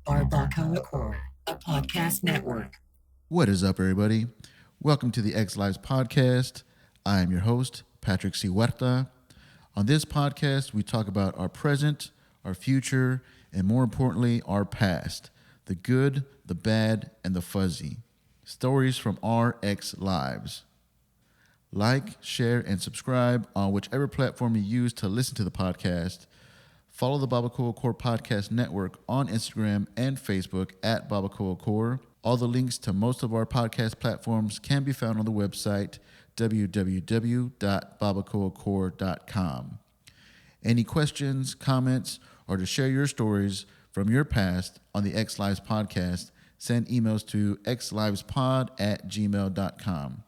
BarbacoaCore, a podcast network. What is up, everybody? Welcome to the X Lives podcast. I am your host, Patrick C. Huerta. On this podcast, we talk about our present, our future, and more importantly, our past. The good, the bad, and the fuzzy. Stories from our X lives. Like, share, and subscribe on whichever platform you use to listen to the podcast. Follow the BarbacoaCore Podcast Network on Instagram and Facebook at BarbacoaCore. All the links to most of our podcast platforms can be found on the website www.barbacoacore.com. Any questions, comments, or to share your stories from your past on the X Lives podcast, send emails to xlivespod@gmail.com.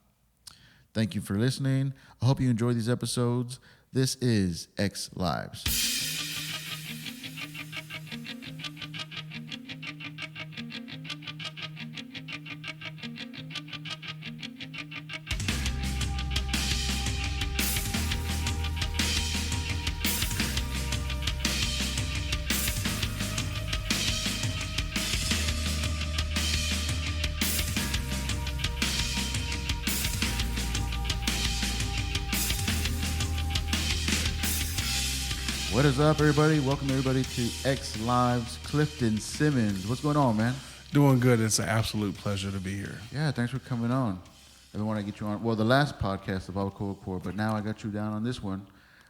Thank you for listening. I hope you enjoy these episodes. This is X Lives. What is up, everybody? Welcome, everybody, to X Lives. Clifton Simmons. What's going on, man? Doing good. It's an absolute pleasure to be here. Yeah, thanks for coming on. I want to get you on. Well, the last podcast of BarbacoaCore, but now I got you down on this one.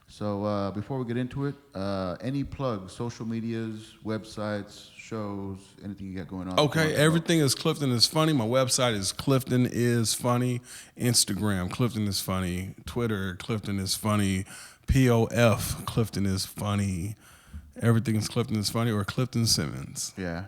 So before we get into it, any plugs, social medias, websites, shows, anything you got going on? Okay, everything is Clifton is Funny. My website is Clifton is Funny. Instagram, Clifton is Funny. Twitter, Clifton is Funny. POF, Clifton is Funny. Everything is Clifton is Funny or Clifton Simmons. Yeah.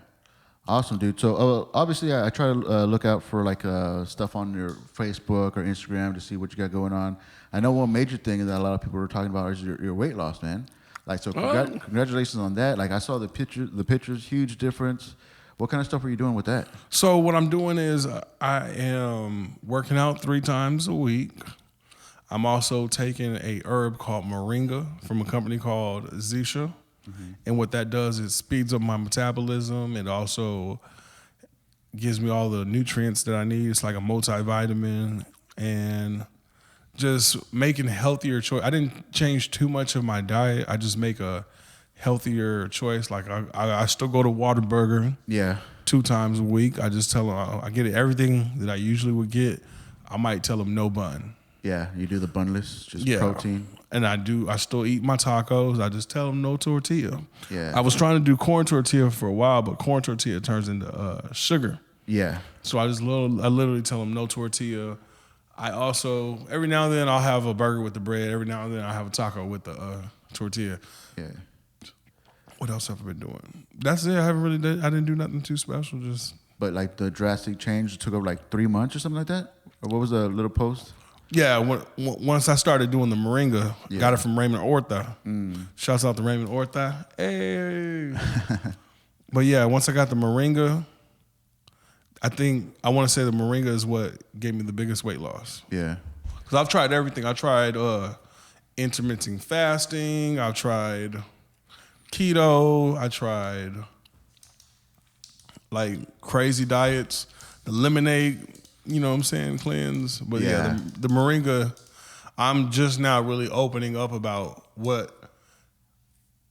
Awesome, dude. So obviously I try to look out for like stuff on your Facebook or Instagram to see what you got going on. I know one major thing that a lot of people are talking about is your weight loss, man. Like, so congratulations on that. Like, I saw the pictures, huge difference. What kind of stuff are you doing with that? So what I'm doing is I am working out 3 times a week. I'm also taking a herb called moringa from a company called Zisha. Mm-hmm. And what that does is speeds up my metabolism. It also gives me all the nutrients that I need. It's like a multivitamin and just making healthier choice. I didn't change too much of my diet. I just make a healthier choice. Like I still go to Whataburger 2 times a week. I just tell them I get everything that I usually would get. I might tell them no bun. Yeah, you do the bunless, just protein. And I still eat my tacos. I just tell them no tortilla. Yeah. I was trying to do corn tortilla for a while, but corn tortilla turns into sugar. Yeah. So I literally tell them no tortilla. I also, every now and then I'll have a burger with the bread. Every now and then I'll have a taco with the tortilla. Yeah. What else have I been doing? That's it. I didn't do nothing too special. But like the drastic change took over like 3 months or something like that? Or what was the little post? Yeah, once I started doing the moringa, got it from Raymond Huerta. Shouts out to Raymond Huerta. Hey. But yeah, once I got the moringa, I want to say the moringa is what gave me the biggest weight loss. Yeah. Because I've tried everything. I tried intermittent fasting. I tried keto. I tried like crazy diets, the lemonade. You know what I'm saying? Cleanse. But yeah the moringa, I'm just now really opening up about what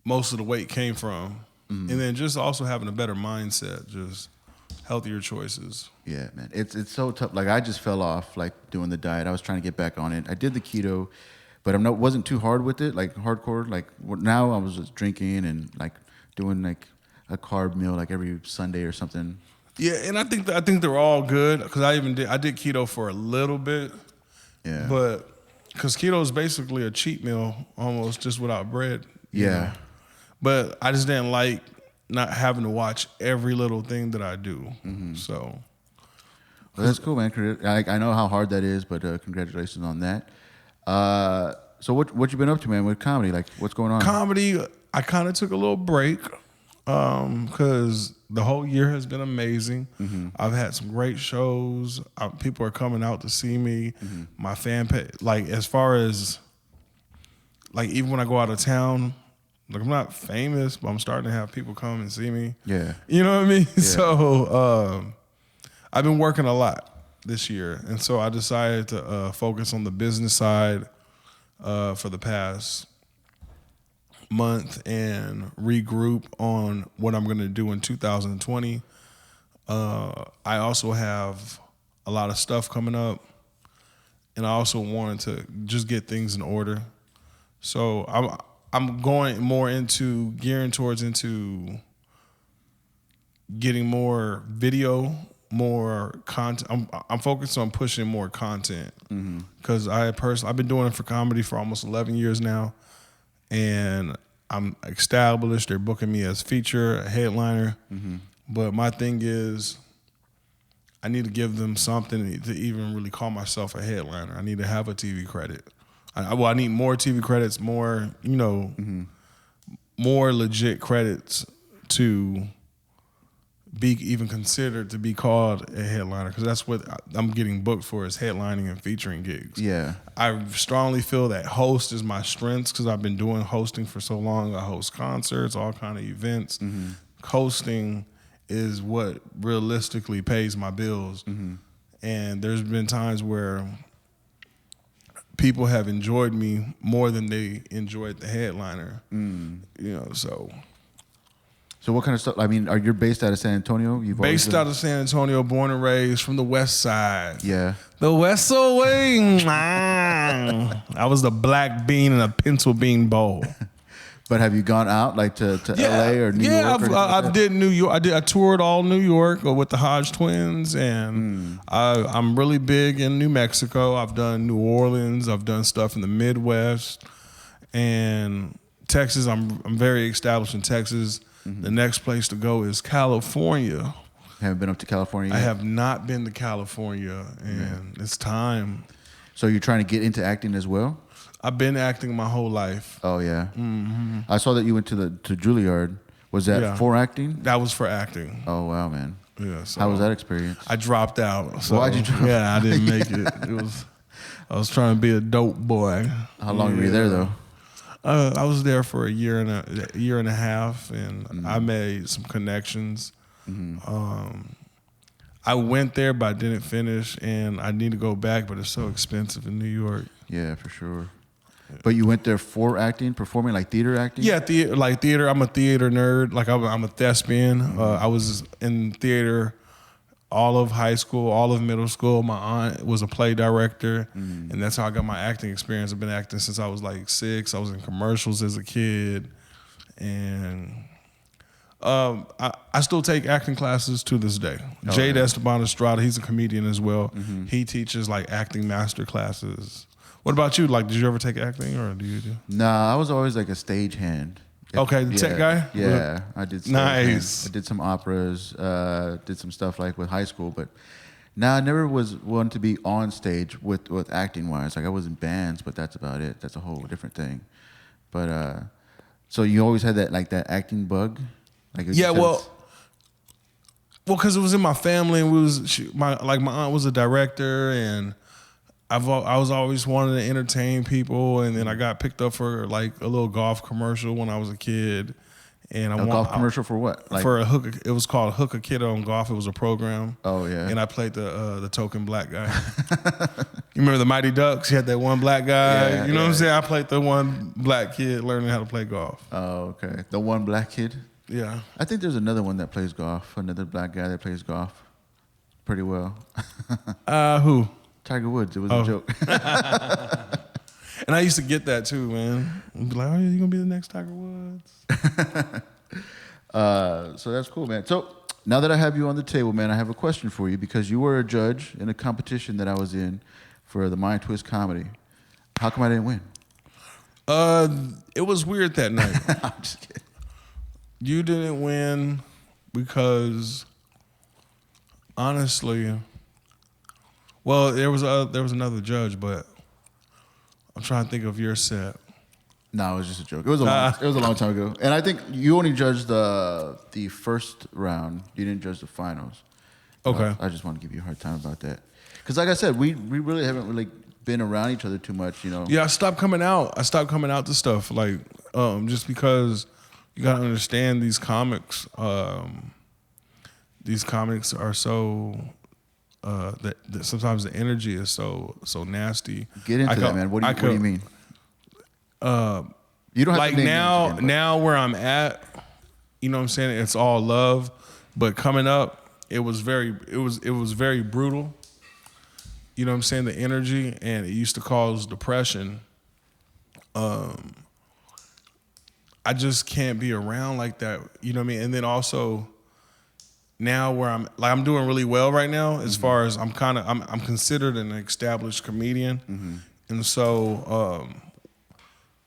most of the weight came from. Mm-hmm. And then just also having a better mindset, just healthier choices. Yeah, man. It's so tough. Like, I just fell off, like, doing the diet. I was trying to get back on it. I did the keto, but I wasn't too hard with it, like, hardcore. Like, now I was just drinking and, like, doing, like, a carb meal, like, every Sunday or something. Yeah, and I think they're all good because I did keto for a little bit. Yeah. But because keto is basically a cheat meal almost, just without bread. Yeah. Know? But I just didn't like not having to watch every little thing that I do. Mm-hmm. So. Well, that's cool, man. I know how hard that is, but congratulations on that. So what you been up to, man, with comedy? Like, what's going on? Comedy, I kind of took a little break. Because the whole year has been amazing. Mm-hmm. I've had some great shows. People are coming out to see me. Mm-hmm. My fan page, like as far as, like even when I go out of town, Like, I'm not famous, but I'm starting to have people come and see me. Yeah. You know what I mean? Yeah. So I've been working a lot this year. And so I decided to focus on the business side for the past month and regroup on what I'm going to do in 2020. I also have a lot of stuff coming up, and I also wanted to just get things in order. So I'm going more into gearing towards into getting more video, more content. I'm focused on pushing more content because I've been doing it for comedy for almost 11 years now, and I'm established. They're booking me as feature, a headliner. But my thing is, I need to give them something to even really call myself a headliner. I need to have a TV credit. I need more TV credits, more, more legit credits to be even considered to be called a headliner, because that's what I'm getting booked for, is headlining and featuring gigs. Yeah. I strongly feel that host is my strength because I've been doing hosting for so long. I host concerts, all kind of events. Hosting is what realistically pays my bills. And there's been times where people have enjoyed me more than they enjoyed the headliner. So what kind of stuff? I mean, are you based out of San Antonio? Based out of San Antonio, born and raised, from the West Side. Yeah. The West Way. I was the black bean in a pencil bean bowl. But have you gone out like to LA or New York? Yeah, I did New York. I toured all New York with the Hodge twins, and I'm really big in New Mexico. I've done New Orleans. I've done stuff in the Midwest, and Texas. I'm very established in Texas. The next place to go is California. Haven't been up to California yet? I have not been to California, and it's time. So you're trying to get into acting as well? I've been acting my whole life. Oh yeah. I saw that you went to Juilliard. Was that for acting? That was for acting. Oh wow, man. Yeah. So how was that experience? I dropped out. So, why'd you drop? Yeah, I didn't make it. I was trying to be a dope boy. How long were you there though? I was there for a year and a half, and I made some connections. I went there, but I didn't finish, and I need to go back, but it's so expensive in New York. Yeah, for sure. But you went there for acting, performing, like theater acting? Yeah, theater. I'm a theater nerd. Like I'm a thespian. I was in theater all of high school, all of middle school. My aunt was a play director, and that's how I got my acting experience. I've been acting since I was like 6. I was in commercials as a kid, and I still take acting classes to this day. Jade Esteban Estrada, he's a comedian as well. He teaches like acting master classes. What about you? Like, did you ever take acting, or do you do? Nah, I was always like a stage hand. Okay, the tech guy? Yeah, I did stage Nice. hand. I did some operas, did some stuff like with high school, but I never was one to be on stage with acting wise. Like I was in bands, but that's about it. That's a whole different thing. But so you always had that acting bug? Like because it was in my family, and my aunt was a director, and I was always wanting to entertain people, and then I got picked up for like a little golf commercial when I was a kid. And golf commercial for what? Like, for a hook. It was called Hook a Kid on Golf. It was a program. Oh yeah. And I played the token black guy. You remember the Mighty Ducks? You had that one black guy. Yeah, you know what I'm saying? I played the one black kid learning how to play golf. Oh okay. The one black kid. Yeah. I think there's another one that plays golf. Another black guy that plays golf pretty well. Who? Tiger Woods. It was a joke. And I used to get that too, man. I'd be like, "Oh, you gonna be the next Tiger Woods?" So that's cool, man. So now that I have you on the table, man, I have a question for you, because you were a judge in a competition that I was in for the Mind Twist comedy. How come I didn't win? It was weird that night. I'm just kidding. You didn't win because, honestly, well, there was another judge, but I'm trying to think of your set. No, it was just a joke. It was a long time ago, and I think you only judged the first round. You didn't judge the finals. Okay. I just want to give you a hard time about that, because like I said, we really haven't really been around each other too much, you know. Yeah, I stopped coming out. To stuff like just because you gotta understand these comics. These comics are so that sometimes the energy is so nasty. Get into that, man. What do you mean? You don't have like to name names again, now where I'm at, you know what I'm saying? It's all love, but coming up, it was very brutal. You know what I'm saying? The energy, and it used to cause depression. I just can't be around like that. You know what I mean? And then also now where I'm doing really well right now as far as I'm considered an established comedian. And so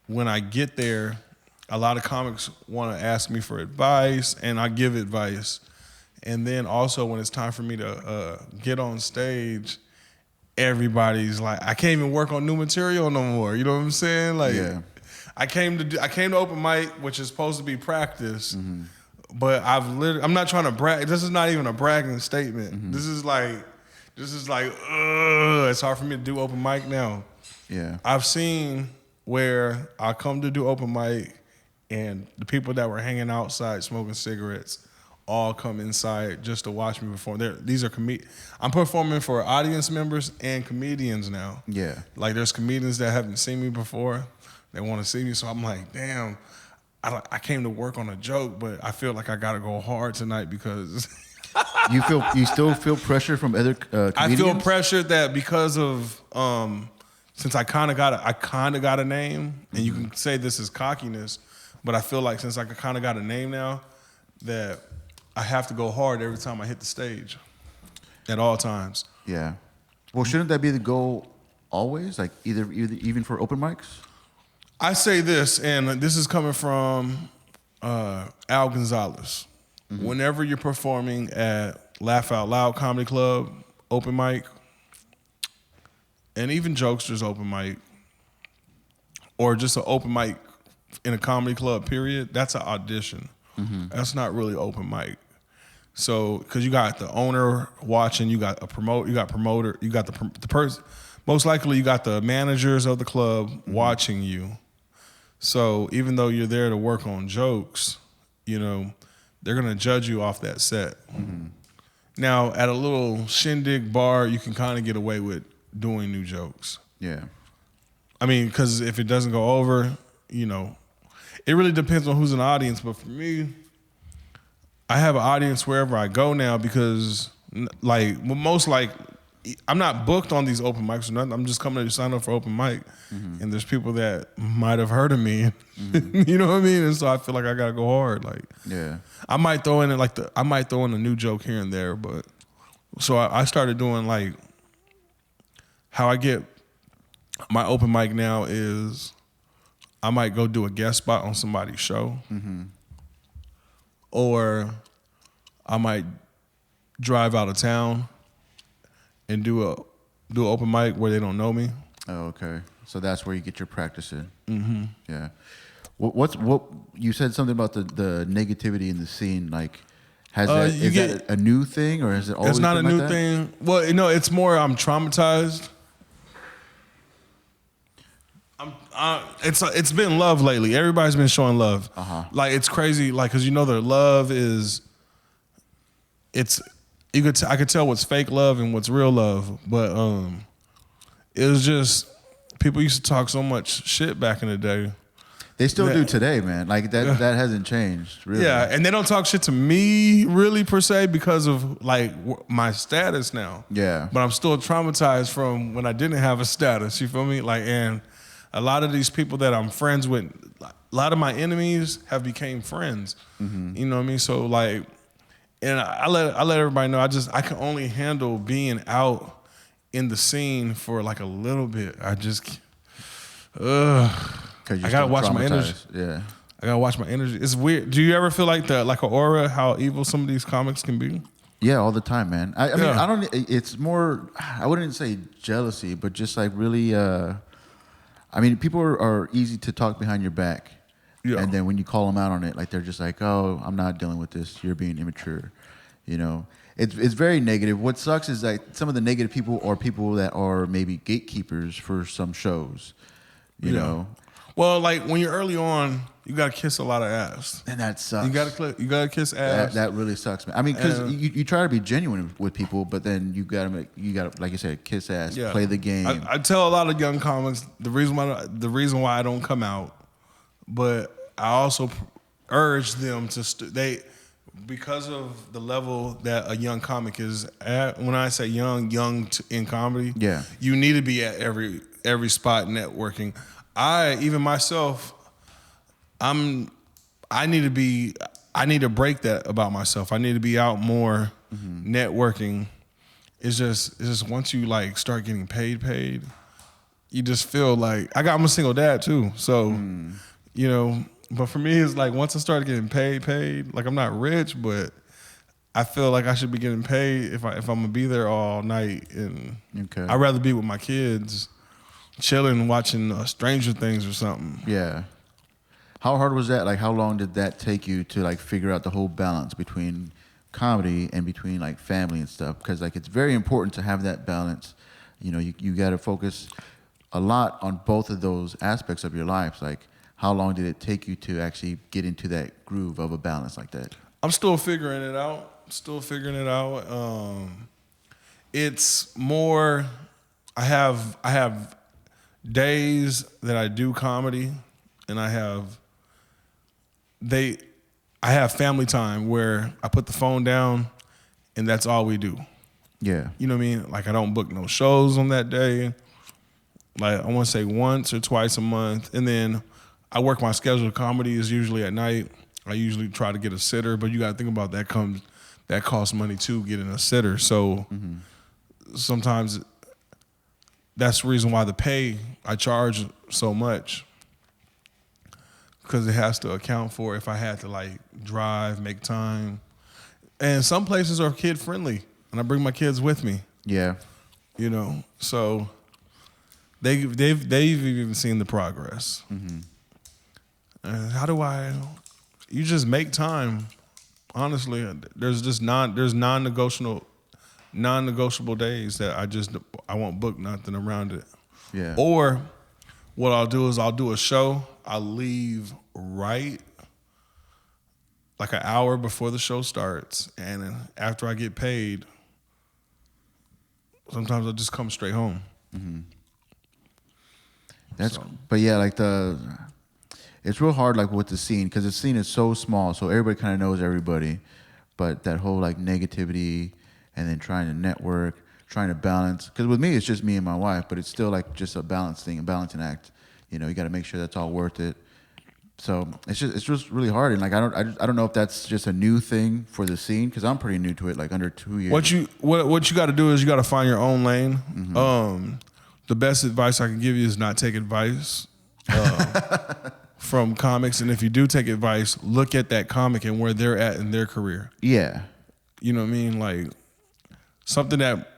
when I get there, a lot of comics want to ask me for advice, and I give advice. And then also when it's time for me to get on stage, everybody's like, I can't even work on new material no more. You know what I'm saying? Like, yeah. I came to open mic, which is supposed to be practice, but I'm not trying to brag. This is not even a bragging statement. This is like, it's hard for me to do open mic now. Yeah. I've seen where I come to do open mic, and the people that were hanging outside smoking cigarettes all come inside just to watch me perform. I'm performing for audience members and comedians now. Yeah. Like there's comedians that haven't seen me before. They want to see me, so I'm like, damn, I came to work on a joke, but I feel like I got to go hard tonight because you still feel pressure from other comedians? I feel pressured that because of since I kind of got a name, and you can say this is cockiness, but I feel like since I kind of got a name now, that I have to go hard every time I hit the stage, at all times. Yeah. Well, shouldn't that be the goal always? Like either even for open mics? I say this, and this is coming from Al Gonzalez. Whenever you're performing at Laugh Out Loud Comedy Club, open mic, and even Jokesters open mic, or just an open mic in a comedy club, period, that's an audition. That's not really open mic. So, because you got the owner watching, you got promoter, you got the person. Most likely, you got the managers of the club watching you. So, even though you're there to work on jokes, you know, they're gonna judge you off that set. Now, at a little shindig bar, you can kind of get away with doing new jokes. Yeah. I mean, because if it doesn't go over, you know, it really depends on who's in the audience. But for me, I have an audience wherever I go now because, like, I'm not booked on these open mics or nothing. I'm just coming to sign up for open mic, and there's people that might have heard of me. You know what I mean? And so I feel like I gotta go hard. Like, Yeah. I might throw in a new joke here and there, but so I started doing like how I get my open mic now is I might go do a guest spot on somebody's show, or I might drive out of town and do an open mic where they don't know me. Oh, okay. So that's where you get your practice in. Yeah. What you said something about the negativity in the scene. Like, is that a new thing, or is it always? It's not been a new like that? thing. Well, you know, it's more I'm traumatized. It's been love lately. Everybody's been showing love. Like, it's crazy. Like, cause you know the love is. I could tell what's fake love and what's real love, but it was just people used to talk so much shit back in the day. They still do today, man. Like that hasn't changed, really. Yeah, and they don't talk shit to me really per se because of like my status now. Yeah. But I'm still traumatized from when I didn't have a status. You feel me? Like, and a lot of these people that I'm friends with, a lot of my enemies have became friends. You know what I mean? So like. And I let everybody know I can only handle being out in the scene for like a little bit. I just I gotta watch my energy. Yeah, I gotta watch my energy. It's weird. Do you ever feel like an aura how evil some of these comics can be? Yeah, all the time, man. I mean, I don't. It's more. I wouldn't say jealousy, but just like really. I mean, people are easy to talk behind your back. Yeah. And then when you call them out on it, like they're just like, "Oh, I'm not dealing with this. You're being immature," You know, it's very negative. What sucks is that some of the negative people are people that are maybe gatekeepers for some shows. You know, well, like when you're early on, you gotta kiss a lot of ass. and that sucks. You gotta kiss ass. That really sucks, man. I mean, because you try to be genuine with people, but then you gotta like you said, kiss ass, play the game. I tell a lot of young comics the reason why I don't come out, but I also urge them to because of the level that a young comic is at. When I say young in comedy, you need to be at every spot networking. Even myself, I need to break that about myself. I need to be out more networking. It's just once you like start getting paid, you just feel like I'm a single dad too. So, you know, but for me it's like once I started getting paid, like I'm not rich, but I feel like I should be getting paid if I'm gonna be there all night, and I'd rather be with my kids, chilling, watching Stranger Things or something. Yeah. How hard was that? Like, how long did that take you to like figure out the whole balance between comedy and between like family and stuff? Because like it's very important to have that balance. You know, you got to focus a lot on both of those aspects of your life. Like, how long did it take you to actually get into that groove of a balance like that? I'm still figuring it out. It's more. I have days that I do comedy, and I have family time where I put the phone down, and that's all we do. Yeah. You know what I mean? Like I don't book no shows on that day. Like I want to say once or twice a month, and then I work my schedule. Comedy is usually at night. I usually try to get a sitter, but you got to think about that costs money too, getting a sitter. So sometimes that's the reason why I charge so much, because it has to account for if I had to like drive, make time. And some places are kid friendly, and I bring my kids with me. Yeah. You know, so they've even seen the progress. And you just make time. Honestly, there's non-negotiable days that I won't book nothing around it. Yeah. Or what I'll do is I'll do a show. I'll leave right like an hour before the show starts, and then after I get paid, sometimes I'll just come straight home. But yeah, like it's real hard like with the scene, because the scene is so small, so everybody kind of knows everybody, but that whole like negativity and then trying to network, trying to balance, because with me it's just me and my wife, but it's still like just a balancing act. You know, you got to make sure that's all worth it. So it's just really hard, and like I don't know if that's just a new thing for the scene, because I'm pretty new to it, like under 2 years. What you got to do is you got to find your own lane. The best advice I can give you is not take advice from comics, and if you do take advice, look at that comic and where they're at in their career. Yeah, you know what I mean. Like something that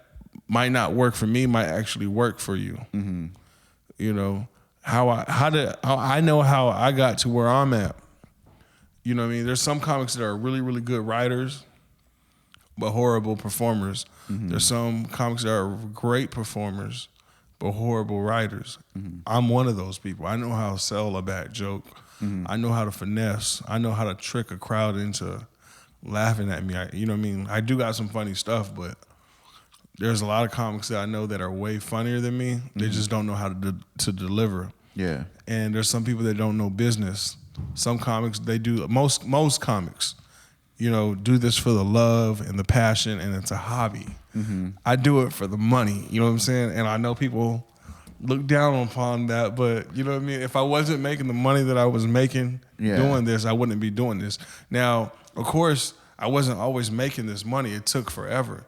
might not work for me might actually work for you. You know. How I know how I got to where I'm at. You know what I mean? There's some comics that are really, really good writers, but horrible performers. There's some comics that are great performers, but horrible writers. I'm one of those people. I know how to sell a bad joke. I know how to finesse. I know how to trick a crowd into laughing at me. You know what I mean? I do got some funny stuff, but there's a lot of comics that I know that are way funnier than me. They just don't know how to deliver. Yeah. And there's some people that don't know business. Some comics, they do, most comics, you know, do this for the love and the passion, and it's a hobby. I do it for the money, you know what I'm saying? And I know people look down upon that, but you know what I mean? If I wasn't making the money that I was making doing this, I wouldn't be doing this. Now, of course, I wasn't always making this money. It took forever.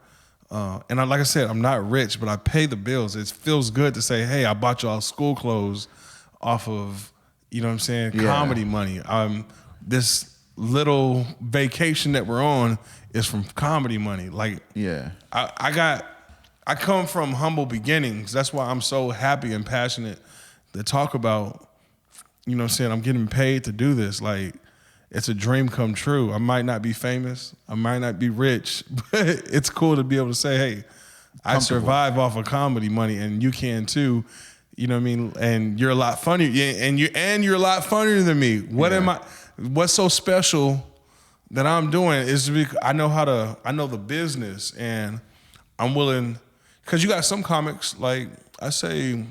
And like I said, I'm not rich, but I pay the bills. It feels good to say, hey, I bought y'all school clothes off of, you know what I'm saying, comedy money. This little vacation that we're on is from comedy money. Like, I come from humble beginnings. That's why I'm so happy and passionate to talk about, you know what I'm saying, I'm getting paid to do this. Like, it's a dream come true. I might not be famous, I might not be rich, but it's cool to be able to say, hey, I survive off of comedy money, and you can too. You know what I mean? And you're a lot funnier, and you're a lot funnier than me. What's so special that I'm doing is because I know the business, and I'm willing, because you got some comics, like I say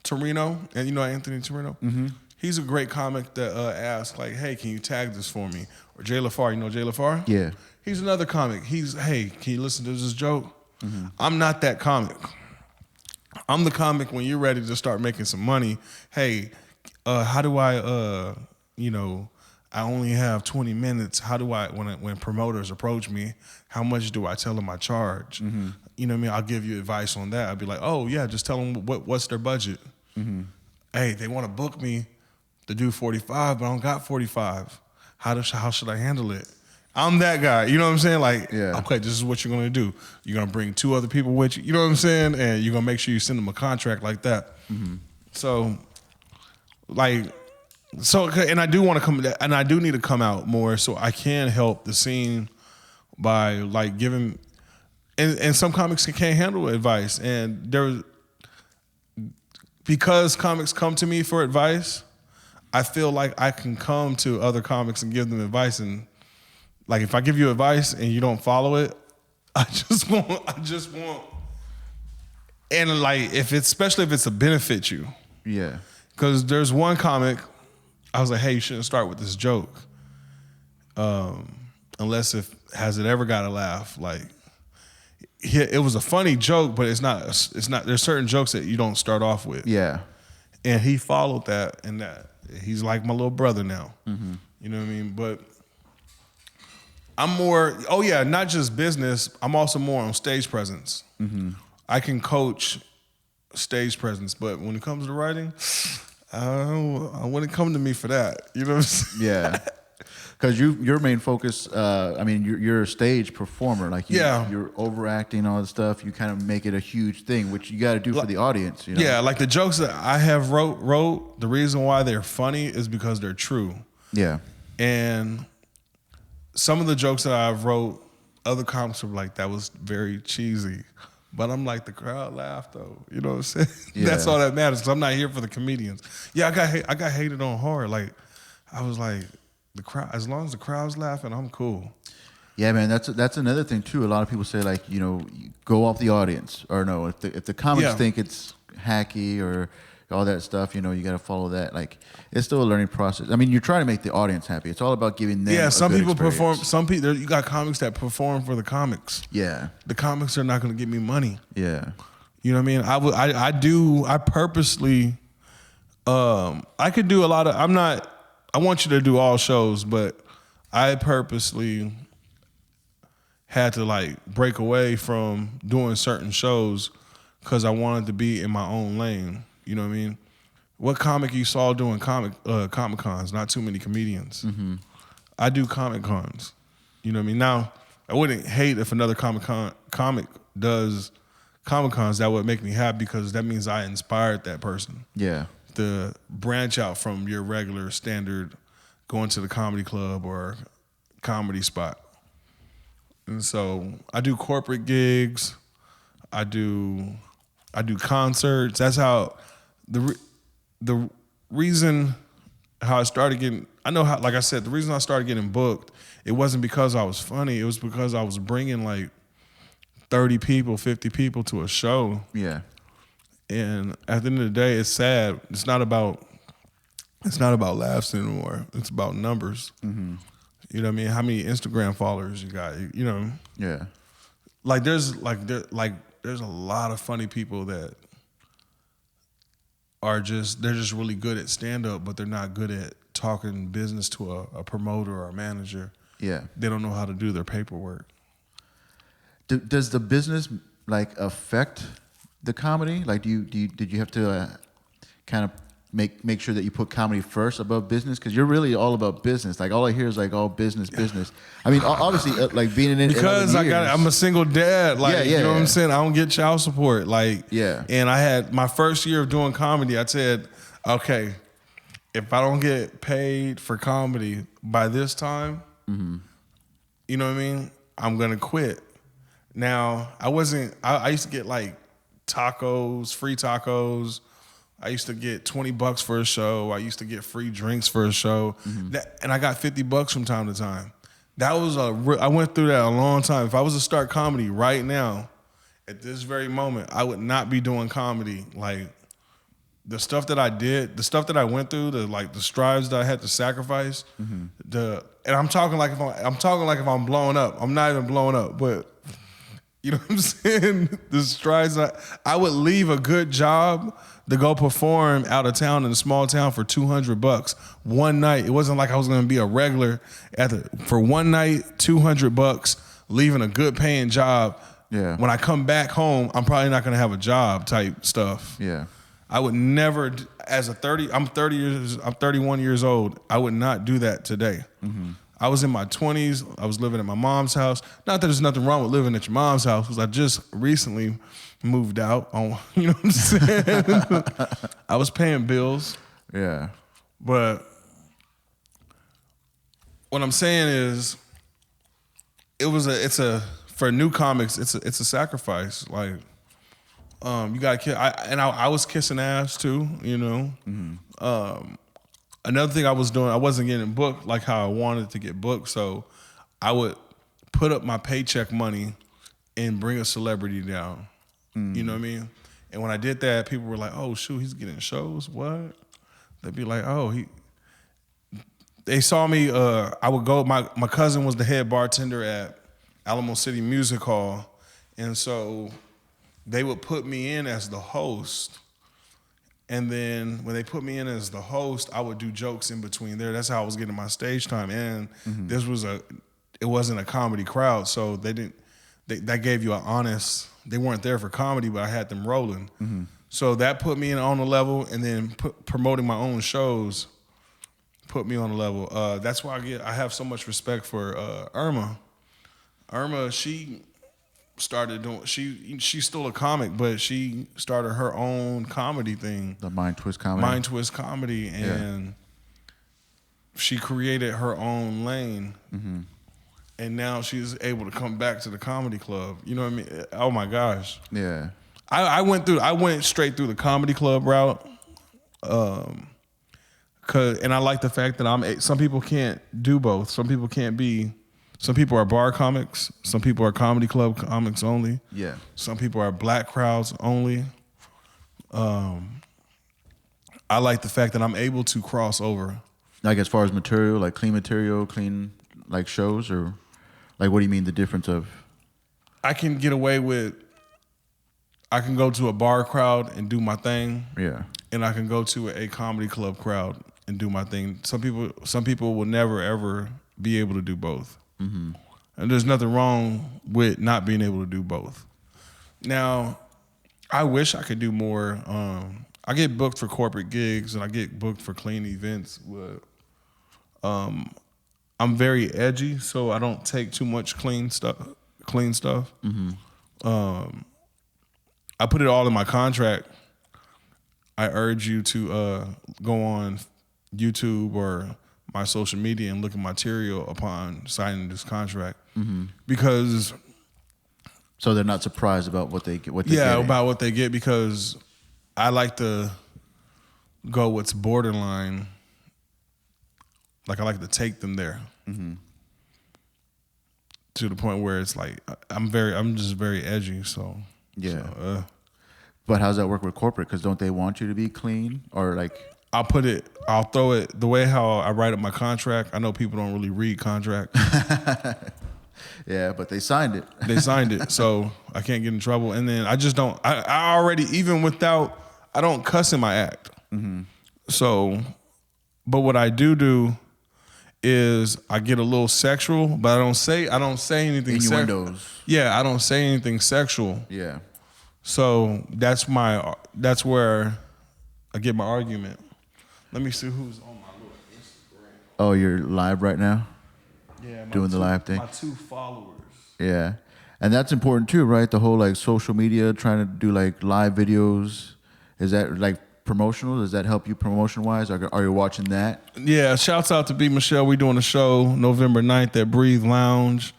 Torino, and you know Anthony Torino? Mm-hmm. He's a great comic that asks, like, hey, can you tag this for me? Or Jay LaFar, you know Jay LaFar? Yeah. He's another comic. Hey, can you listen to this joke? Mm-hmm. I'm not that comic. I'm the comic when you're ready to start making some money. Hey, how do I, I only have 20 minutes. How do I, when promoters approach me, how much do I tell them I charge? Mm-hmm. You know what I mean? I'll give you advice on that. I'll be like, oh, yeah, just tell them what's their budget. Mm-hmm. Hey, they want to book me to do 45, but I don't got 45. How should I handle it? I'm that guy. You know what I'm saying? Like, okay, this is what you're going to do. You're going to bring 2 other people with you. You know what I'm saying? And you're going to make sure you send them a contract like that. Mm-hmm. And I do want to come, and I do need to come out more so I can help the scene by like giving, and some comics can't handle advice. And because comics come to me for advice, I feel like I can come to other comics and give them advice. And like, if I give you advice and you don't follow it, I just want, and like, especially if it's to benefit you. Yeah. Because there's one comic, I was like, hey, you shouldn't start with this joke. Unless has it ever got a laugh? Like, it was a funny joke, but it's not, there's certain jokes that you don't start off with. Yeah. And he followed that, and he's like my little brother now. Mm-hmm. You know what I mean? But I'm more, not just business, I'm also more on stage presence. Mm-hmm. I can coach stage presence, but when it comes to writing, I wouldn't come to me for that. You know what I'm saying? Yeah. Because your main focus, you're a stage performer. Like, you're overacting all the stuff. You kind of make it a huge thing, which you got to do for the audience. You know? Yeah, like the jokes that I have wrote, the reason why they're funny is because they're true. Yeah. And some of the jokes that I've wrote, other comics were like, that was very cheesy. But I'm like, the crowd laughed though. You know what I'm saying? Yeah. That's all that matters, because I'm not here for the comedians. Yeah, I got hated on hard. Like, I was like, the crowd, as long as the crowd's laughing, I'm cool. Yeah, man, that's another thing too. A lot of people say, like, you go off the audience, or no, if the comics think it's hacky or all that stuff, you got to follow that. Like, it's still a learning process. I mean, you're trying to make the audience happy. It's all about giving them. Yeah, some people perform. Some people, you got comics that perform for the comics. Yeah, the comics are not going to give me money. Yeah, you know what I mean. I purposely. I could do a lot of. I want you to do all shows, but I purposely had to like break away from doing certain shows because I wanted to be in my own lane. You know what I mean? What comic you saw doing Comic-Cons? Not too many comedians. Mm-hmm. I do Comic-Cons. You know what I mean? Now, I wouldn't hate if another comic does Comic-Cons. That would make me happy because that means I inspired that person. Yeah. To branch out from your regular standard going to the comedy club or comedy spot. And so I do corporate gigs. I do concerts. That's how the reason how I started getting, I know how, like I said, the reason I started getting booked, it wasn't because I was funny. It was because I was bringing like 30 people, 50 people to a show. Yeah. And at the end of the day, it's sad. It's not about laughs anymore. It's about numbers. Mm-hmm. You know what I mean? How many Instagram followers you got? You know? Yeah. Like there's a lot of funny people that they're just really good at stand-up, but they're not good at talking business to a promoter or a manager. Yeah. They don't know how to do their paperwork. Does the business like affect the comedy? Like, did you have to kind of make sure that you put comedy first above business? Because you're really all about business. Like, all I hear is like all business. I mean, obviously, like being in because I'm a single dad. Like, you know what I'm saying? I don't get child support. Like, and I had my first year of doing comedy. I said, okay, if I don't get paid for comedy by this time, you know what I mean? I'm gonna quit. Now, I used to get like tacos, free tacos. I used to get $20 for a show. I used to get free drinks for a show. And I got $50 from time to time. That was I went through that a long time. If I was to start comedy right now, at this very moment, I would not be doing comedy. Like the stuff that I did, the stuff that I went through, the strides that I had to sacrifice, and I'm talking like if I'm blowing up. I'm not even blowing up, but you know what I'm saying? The strides I would leave a good job to go perform out of town in a small town for $200 one night. It wasn't like I was going to be a regular for one night, $200, leaving a good paying job. Yeah. When I come back home, I'm probably not going to have a job type stuff. Yeah. I would never, I'm 31 years old. I would not do that today. I was in my 20s. I was living at my mom's house. Not that there's nothing wrong with living at your mom's house, because I just recently moved out. You know what I'm saying? I was paying bills. Yeah. But what I'm saying is, for new comics, it's a sacrifice. Like, you gotta kiss. I was kissing ass too, you know. Another thing I was doing, I wasn't getting booked like how I wanted to get booked, so I would put up my paycheck money and bring a celebrity down. You know what I mean? And when I did that, people were like, "Oh shoot, he's getting shows." What? They'd be like, "Oh, They saw me. I would go. My cousin was the head bartender at Alamo City Music Hall, and so they would put me in as the host. And then when they put me in as the host, I would do jokes in between there. That's how I was getting my stage time. And it wasn't a comedy crowd, so that gave you an honest. They weren't there for comedy, but I had them rolling. So that put me on the level, and then promoting my own shows put me on the level. That's why I have so much respect for Irma. Irma, she started doing. She's still a comic, but she started her own comedy thing. The Mind Twist comedy. Mind Twist comedy, and she created her own lane. And now she's able to come back to the comedy club. You know what I mean? Oh my gosh. Yeah. I went straight through the comedy club route. And I like the fact that some people can't do both. Some people are bar comics. Some people are comedy club comics only. Yeah. Some people are black crowds only. I like the fact that I'm able to cross over. Like as far as material, like clean like shows, or like what do you mean the difference of? I can get away with. I can go to a bar crowd and do my thing. Yeah. And I can go to a comedy club crowd and do my thing. Some people will never ever be able to do both. And there's nothing wrong with not being able to do both. Now, I wish I could do more. I get booked for corporate gigs and I get booked for clean events. But I'm very edgy, so I don't take too much clean stuff. I put it all in my contract. I urge you to go on YouTube or my social media and look at material upon signing this contract, because so they're not surprised about what they get. About what they get, because I like to go what's borderline. Like I like to take them there to the point where it's like I'm just very edgy. So yeah. So, but how's that work with corporate? Because don't they want you to be clean, or like? I'll throw it the way how I write up my contract. I know people don't really read contracts. Yeah, but they signed it. They signed it, so I can't get in trouble. And then I just don't. I already, even without, I don't cuss in my act. So, but what I do is I get a little sexual, but I don't say anything. Innuendos. Yeah, I don't say anything sexual. Yeah. So that's where I get my argument. Let me see who's on my little Instagram. Oh, you're live right now? Yeah, doing the live thing. My 2 followers. Yeah. And that's important too, right? The whole like social media, trying to do like live videos. Is that like promotional? Does that help you promotion wise? Are you watching that? Yeah, shouts out to B. Michelle. We doing a show November 9th at Breathe Lounge.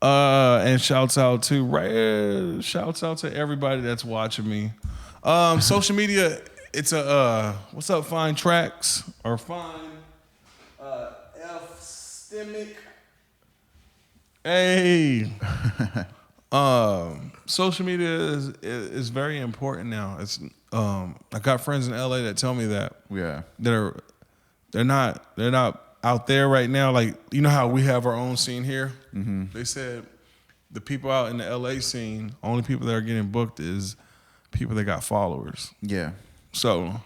And shouts out to everybody that's watching me. Social media, it's a what's up, Fine Tracks or Fine F Stemic. Hey. Social media is very important now. It's I got friends in LA that tell me that. Yeah. They're not out there right now. Like, you know how we have our own scene here? Mm-hmm. They said the people out in the LA scene, only people that are getting booked is people that got followers. Yeah. So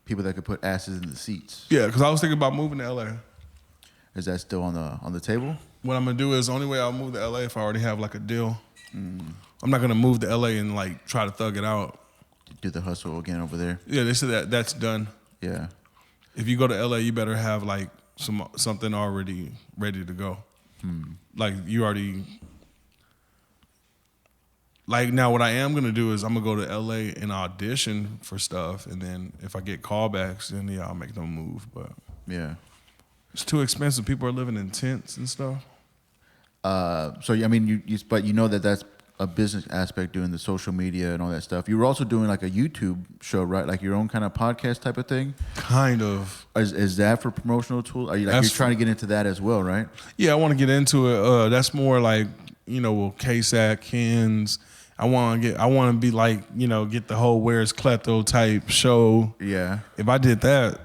people that could put asses in the seats. Yeah, because I was thinking about moving to LA. Is that still on the table? What I'm gonna do is the only way I'll move to LA if I already have like a deal. I'm not gonna move to LA and like try to thug it out. Do the hustle again over there. Yeah, they said that's done. Yeah. If you go to LA, you better have like something already ready to go. Like you already. Like now, what I am gonna do is I'm gonna go to LA and audition for stuff, and then if I get callbacks, then yeah, I'll make them move. But yeah, it's too expensive. People are living in tents and stuff. So I mean, but you know that's a business aspect, doing the social media and all that stuff. You were also doing like a YouTube show, right? Like your own kind of podcast type of thing. Kind of. Is that for promotional tools? Are you like you're trying to get into that as well, right? Yeah, I want to get into it. That's more like KSAC, Kens. I want to be like get the whole Where's Klepto type show. Yeah. If I did that,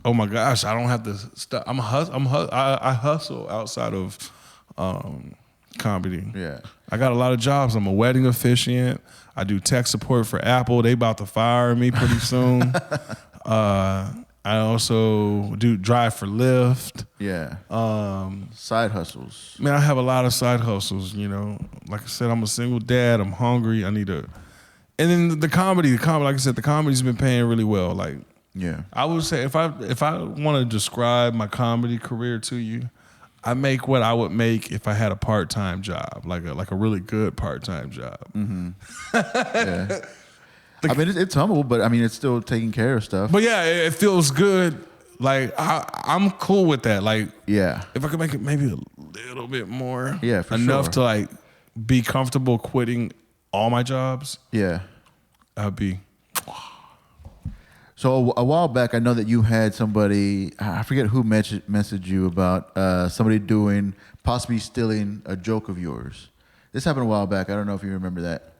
oh my gosh, I don't have to stop. I hustle outside of comedy. Yeah. I got a lot of jobs. I'm a wedding officiant. I do tech support for Apple. They about to fire me pretty soon. I also do drive for Lyft. Yeah. Side hustles. Man, I have a lot of side hustles, Like I said, I'm a single dad. I'm hungry. I need and then the comedy, like I said, the comedy's been paying really well. Like, yeah. I would say if I want to describe my comedy career to you, I make what I would make if I had a part-time job, like a really good part-time job. Mm-hmm. Yeah. I mean, it's humble, but I mean, it's still taking care of stuff. But yeah, it feels good. Like I'm cool with that. Like, yeah, if I could make it maybe a little bit more, yeah, for enough sure. to like be comfortable quitting all my jobs. Yeah, I'd be. So a while back, I know that you had somebody, I forget who messaged you about somebody possibly stealing a joke of yours. This happened a while back. I don't know if you remember that.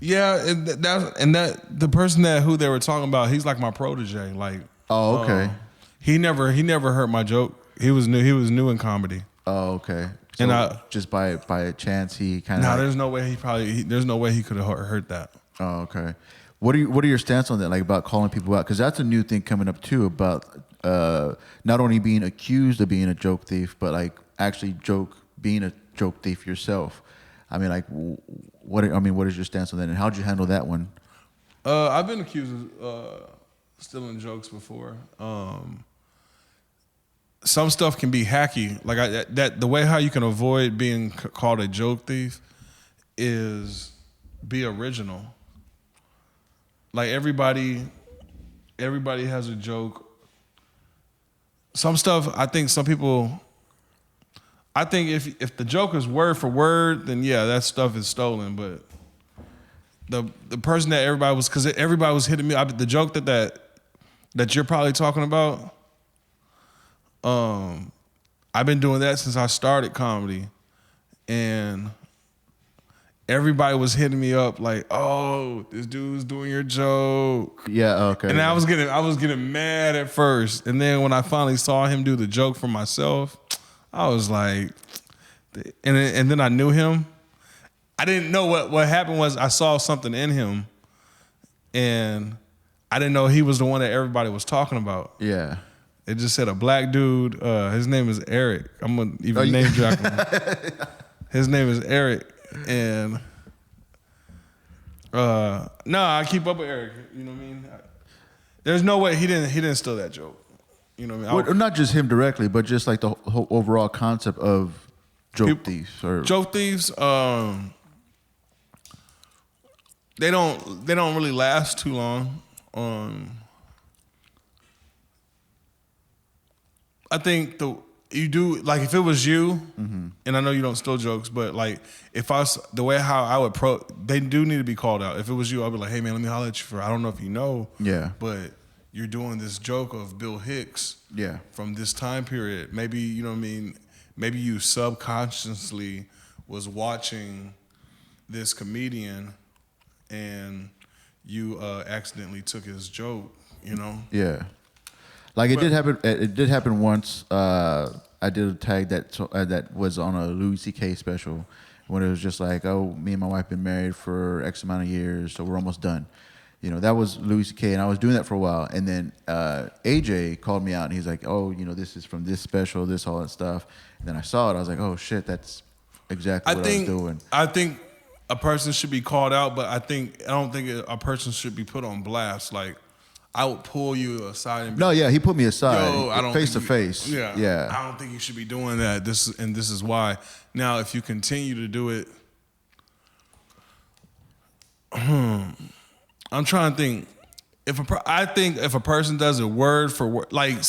Yeah, and the person who they were talking about, he's like my protege. Like, oh, okay. He never heard my joke. He was new in comedy. Oh, okay. So And just by a chance, he kind of. No, there's no way he could have heard that. Oh, okay. What are your stance on that? Like about calling people out, because that's a new thing coming up too. About not only being accused of being a joke thief, but like actually being a joke thief yourself. I mean, like, what is your stance on that, and how'd you handle that one? I've been accused of stealing jokes before. Some stuff can be hacky. Like the way how you can avoid being called a joke thief is be original. Like everybody has a joke. Some stuff, I think if the joke is word for word, then yeah, that stuff is stolen. But the person that everybody was hitting me, the joke that you're probably talking about, I've been doing that since I started comedy, and everybody was hitting me up like, "Oh, this dude's doing your joke." Yeah, okay. And I was getting mad at first, and then when I finally saw him do the joke for myself, I was like, and then I knew him. I didn't know what happened was I saw something in him, and I didn't know he was the one that everybody was talking about. Yeah. It just said a black dude. His name is Eric. I'm gonna even name drop him. His name is Eric, and I keep up with Eric. You know what I mean? There's no way he didn't steal that joke. You know what I mean? Well, not just him directly, but just like the whole overall concept of joke thieves. Or joke thieves. They don't really last too long. I think you do, like, if it was you, and I know you don't steal jokes, but like if the way how I would they do need to be called out. If it was you, I'd be like, hey man, let me holler at you I don't know if you know, but you're doing this joke of Bill Hicks from this time period. Maybe, you know what I mean, maybe you subconsciously was watching this comedian and you accidentally took his joke, you know? Yeah. Like it did happen. It did happen once. I did a tag that was on a Louis C.K. special when it was just like, oh, me and my wife been married for X amount of years, so we're almost done. You know, that was Louis C.K. and I was doing that for a while. And then AJ called me out and he's like, oh, you know, this is from this special, this all that stuff. And then I saw it. I was like, oh shit, that's exactly what I was doing. I think a person should be called out, but I don't think a person should be put on blast. Like, I would pull you aside and be he put me aside, I don't face to face. Yeah. I don't think you should be doing that. This is why. Now, if you continue to do it, I'm trying to think. I think if a person does it word for word, like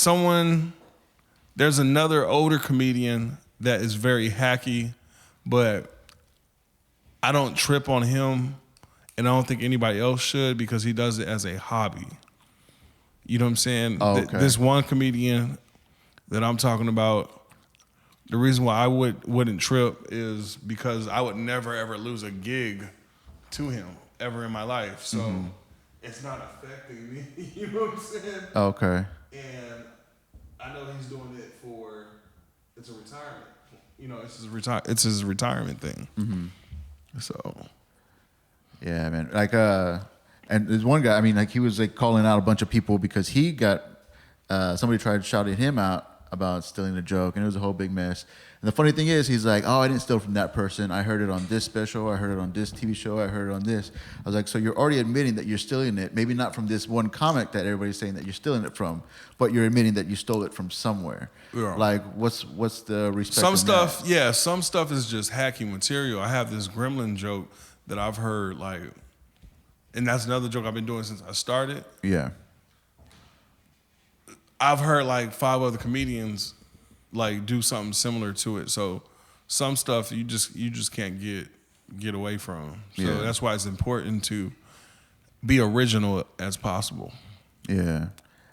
there's another older comedian that is very hacky, but I don't trip on him, and I don't think anybody else should because he does it as a hobby. You know what I'm saying? Oh, okay. This one comedian that I'm talking about, the reason why I wouldn't trip is because I would never ever lose a gig to him ever in my life. So it's not affecting me. You know what I'm saying? Okay. And I know he's doing it it's a retirement. You know, it's his retirement thing. So yeah, man. Like and there's one guy, I mean, like he was like calling out a bunch of people because he got somebody tried shouting him out about stealing a joke, and it was a whole big mess. And the funny thing is, he's like, oh, I didn't steal from that person. I heard it on this special. I heard it on this TV show. I heard it on this. I was like, so you're already admitting that you're stealing it. Maybe not from this one comic that everybody's saying that you're stealing it from, but you're admitting that you stole it from somewhere. Yeah. Like, what's the respect? Some stuff, some stuff is just hacky material. I have this gremlin joke that I've heard, like, and that's another joke I've been doing since I started. Yeah. I've heard like 5 other comedians like do something similar to it. So some stuff you just can't get away from. So that's why it's important to be original as possible. Yeah.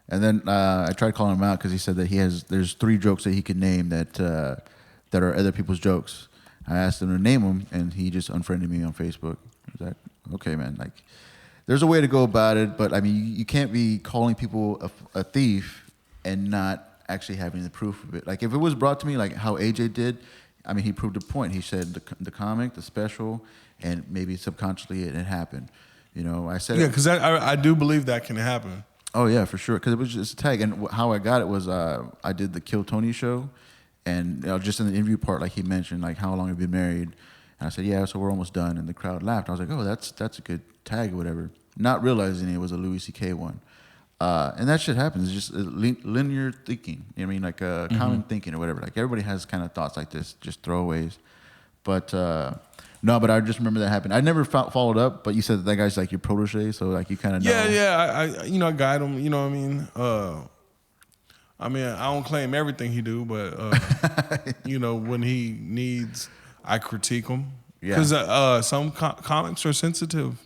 And then I tried calling him out because he said that there's 3 jokes that he could name that are other people's jokes. I asked him to name them, and he just unfriended me on Facebook. I was like, okay, man, like, there's a way to go about it, but I mean, you can't be calling people a thief and not actually having the proof of it. Like, if it was brought to me, like how AJ did, I mean, he proved a point. He said the comic, the special, and maybe subconsciously it had happened. You know, I said because I do believe that can happen. Oh yeah, for sure. Because it was just a tag, and how I got it was I did the Kill Tony show, and just in the interview part, like he mentioned, like how long have you been married, and I said yeah, so we're almost done, and the crowd laughed. I was like, oh, that's a good tag or whatever, not realizing it was a Louis C.K. one. And that shit happens. It's just linear thinking. You know what I mean? Like common thinking or whatever. Like everybody has kind of thoughts like this, just throwaways. But no, but I just remember that happened. I never followed up, but you said that guy's like your protege, so like you kind of know. Yeah. I guide him. You know what I mean? I don't claim everything he do, but you know, when he needs, I critique him. Yeah. Because some comics are sensitive.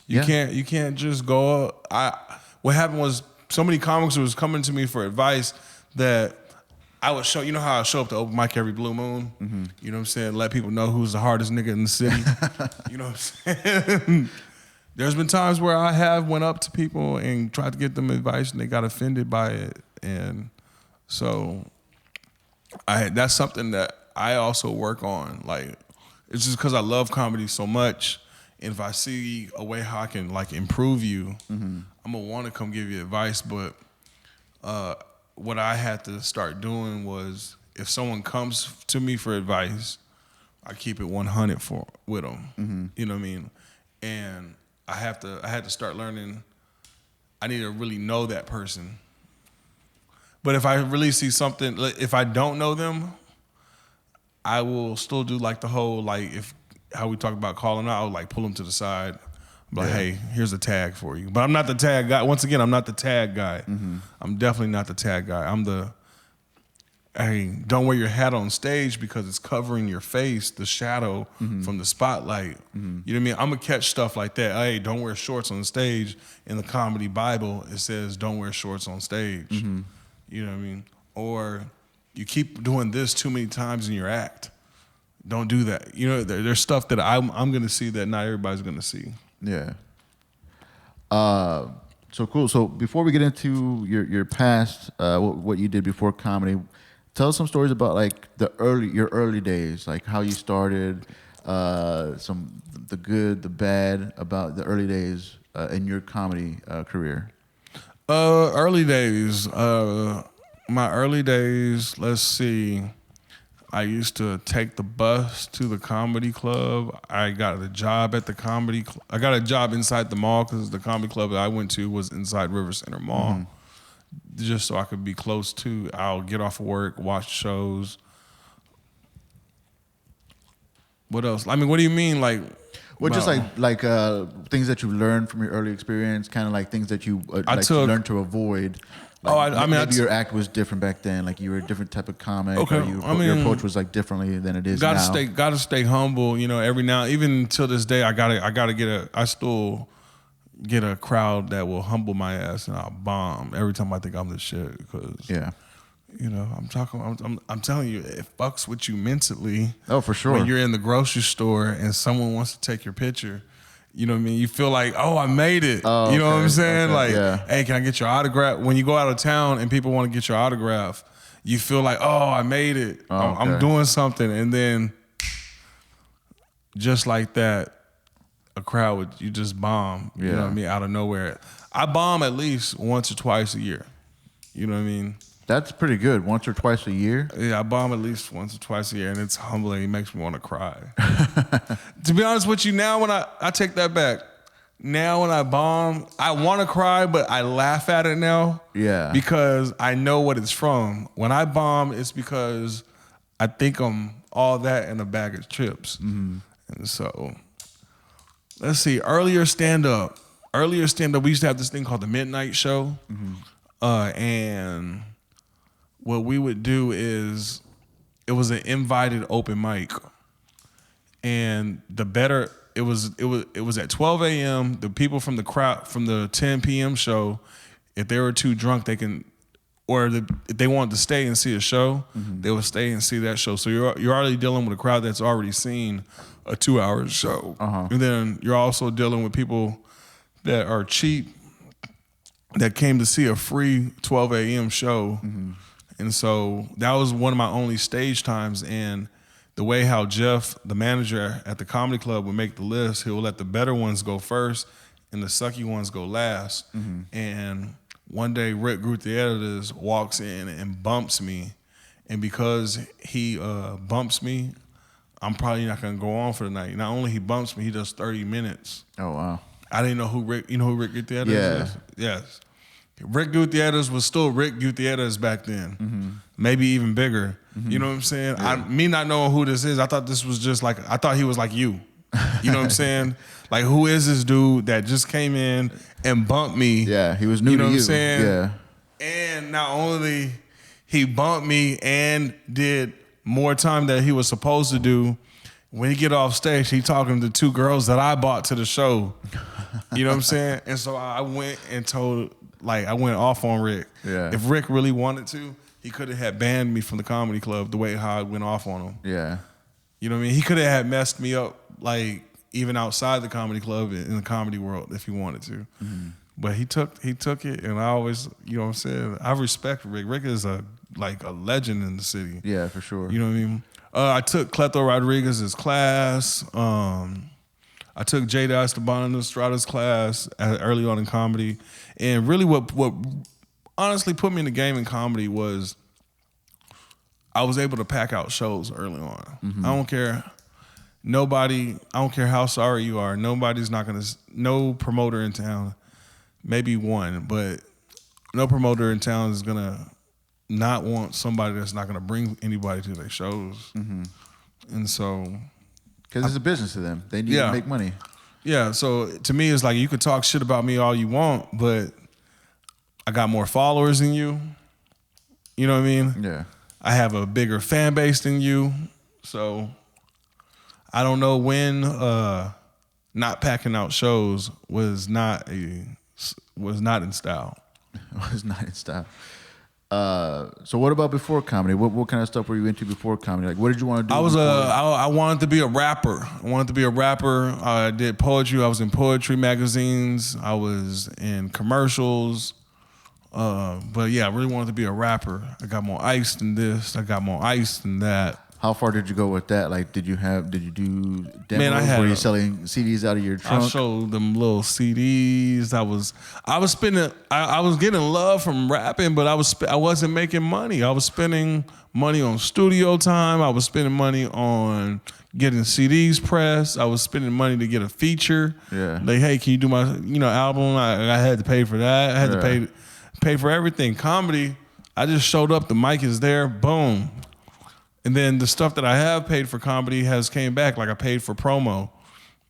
You can't just go. What happened was so many comics was coming to me for advice that I would show. You know how I show up to open mic every blue moon. Mm-hmm. You know what I'm saying? Let people know who's the hardest nigga in the city. You know what I'm saying? There's been times where I have went up to people and tried to get them advice, and they got offended by it. And so that's something that I also work on. Like, it's just because I love comedy so much. And if I see a way how I can like improve you, I'm gonna want to come give you advice. But what I had to start doing was, if someone comes to me for advice, I keep it 100 with them. Mm-hmm. You know what I mean? And I had to start learning. I need to really know that person. But if I really see something, if I don't know them, I will still do like the whole how we talk about calling out, I would like pull them to the side. Like, hey, here's a tag for you. But I'm not the tag guy. Once again, I'm not the tag guy. I'm definitely not the tag guy. I'm the, hey, don't wear your hat on stage because it's covering your face, the shadow from the spotlight. You know what I mean? I'm going to catch stuff like that. Hey, don't wear shorts on stage. In the comedy Bible, it says don't wear shorts on stage. You know what I mean? Or you keep doing this too many times in your act. Don't do that. You know, there's stuff that I'm going to see that not everybody's going to see. Yeah. So cool. So before we get into your past, what you did before comedy, tell us some stories about like your early days, like how you started, the good, the bad about the early days in your comedy career. Early days. My early days. Let's see. I used to take the bus to the comedy club. I got a job at the comedy club. I got a job inside the mall because the comedy club that I went to was inside River Center Mall. Just so I could be close to. I'll get off of work, watch shows. What else? I mean, what do you mean, like? Well, just like things that you learned from your early experience, kind of like things that you you learned to avoid. Like, I mean, maybe your act was different back then. Like you were a different type of comic. Okay, Or your approach was like differently than it is now. Gotta stay humble. You know, every now, even till this day, I still get a crowd that will humble my ass, and I'll bomb every time I think I'm the shit. Because you know, I'm telling you, it fucks with you mentally. Oh, for sure. When you're in the grocery store and someone wants to take your picture. You know what I mean? You feel like, oh, I made it. Oh, you know what I'm saying? Okay, like, hey, can I get your autograph? When you go out of town and people want to get your autograph, you feel like, oh, I made it. Oh, I'm doing something. And then just like that, a crowd you just bomb. You know what I mean? Out of nowhere. I bomb at least once or twice a year. You know what I mean? That's pretty good. Once or twice a year? Yeah, I bomb at least once or twice a year, and it's humbling. It makes me want to cry. To be honest with you, now when I take that back. Now when I bomb, I want to cry, but I laugh at it now. Yeah. Because I know what it's from. When I bomb, it's because I think I'm all that in a bag of chips. And so, let's see. Earlier stand-up, we used to have this thing called the Midnight Show. And what we would do is, it was an invited open mic, and it was at 12 a.m. The people from the crowd from the 10 p.m. show, if they were too drunk, they can, if they wanted to stay and see a show, they would stay and see that show. So you're already dealing with a crowd that's already seen a 2-hour show, and then you're also dealing with people that are cheap that came to see a free 12 a.m. show. And so that was one of my only stage times. And the way how Jeff, the manager at the comedy club, would make the list, he would let the better ones go first and the sucky ones go last. And one day Rick Gutierrez walks in and bumps me. And because he bumps me, I'm probably not going to go on for the night. Not only he bumps me, he does 30 minutes. Oh, wow. I didn't know who Rick Gutierrez is? Yes. Rick Gutierrez was still Rick Gutierrez back then. Maybe even bigger. You know what I'm saying? Me not knowing who this is, I thought this was just like, I thought he was like you. You know what I'm saying? Like, who is this dude that just came in and bumped me? Yeah, he was new to you. You know what I'm saying? Yeah. And not only he bumped me and did more time that he was supposed to do, when he get off stage, he talking to 2 girls that I bought to the show. You know what I'm saying? And so I went and told, like, I went off on Rick. Yeah. If Rick really wanted to, he could have had banned me from the comedy club the way how I went off on him. Yeah. You know what I mean? He could have had messed me up, like, even outside the comedy club in the comedy world if he wanted to. But he took it, and I always, you know what I'm saying? I respect Rick. Rick is a legend in the city. Yeah, for sure. You know what I mean? I took Cleto Rodriguez's class. I took Jada Esteban Estrada's class early on in comedy. And really what honestly put me in the game in comedy was I was able to pack out shows early on. I don't care. I don't care how sorry you are. No promoter in town, maybe one, but no promoter in town is going to not want somebody that's not going to bring anybody to their shows. And so... Because it's a business to them. They need to make money. Yeah, so to me, it's like you could talk shit about me all you want, but I got more followers than you. You know what I mean? Yeah. I have a bigger fan base than you. So I don't know when not packing out shows was not in style. Was not in style. So what about before comedy? What kind of stuff were you into before comedy? Like, what did you want to do? I wanted to be a rapper. I did poetry. I was in poetry magazines. I was in commercials. But yeah, I really wanted to be a rapper. I got more ice than this. I got more ice than that. How far did you go with that? Like, did you do demos? Man, were you selling CDs out of your trunk? I showed them little CDs. I was spending. I was getting love from rapping, but I wasn't making money. I was spending money on studio time. I was spending money on getting CDs pressed. I was spending money to get a feature. Yeah. Like, hey, can you do my album? I had to pay for that. I had to pay for everything. Comedy, I just showed up. The mic is there. Boom. And then the stuff that I have paid for comedy has came back. Like I paid for promo.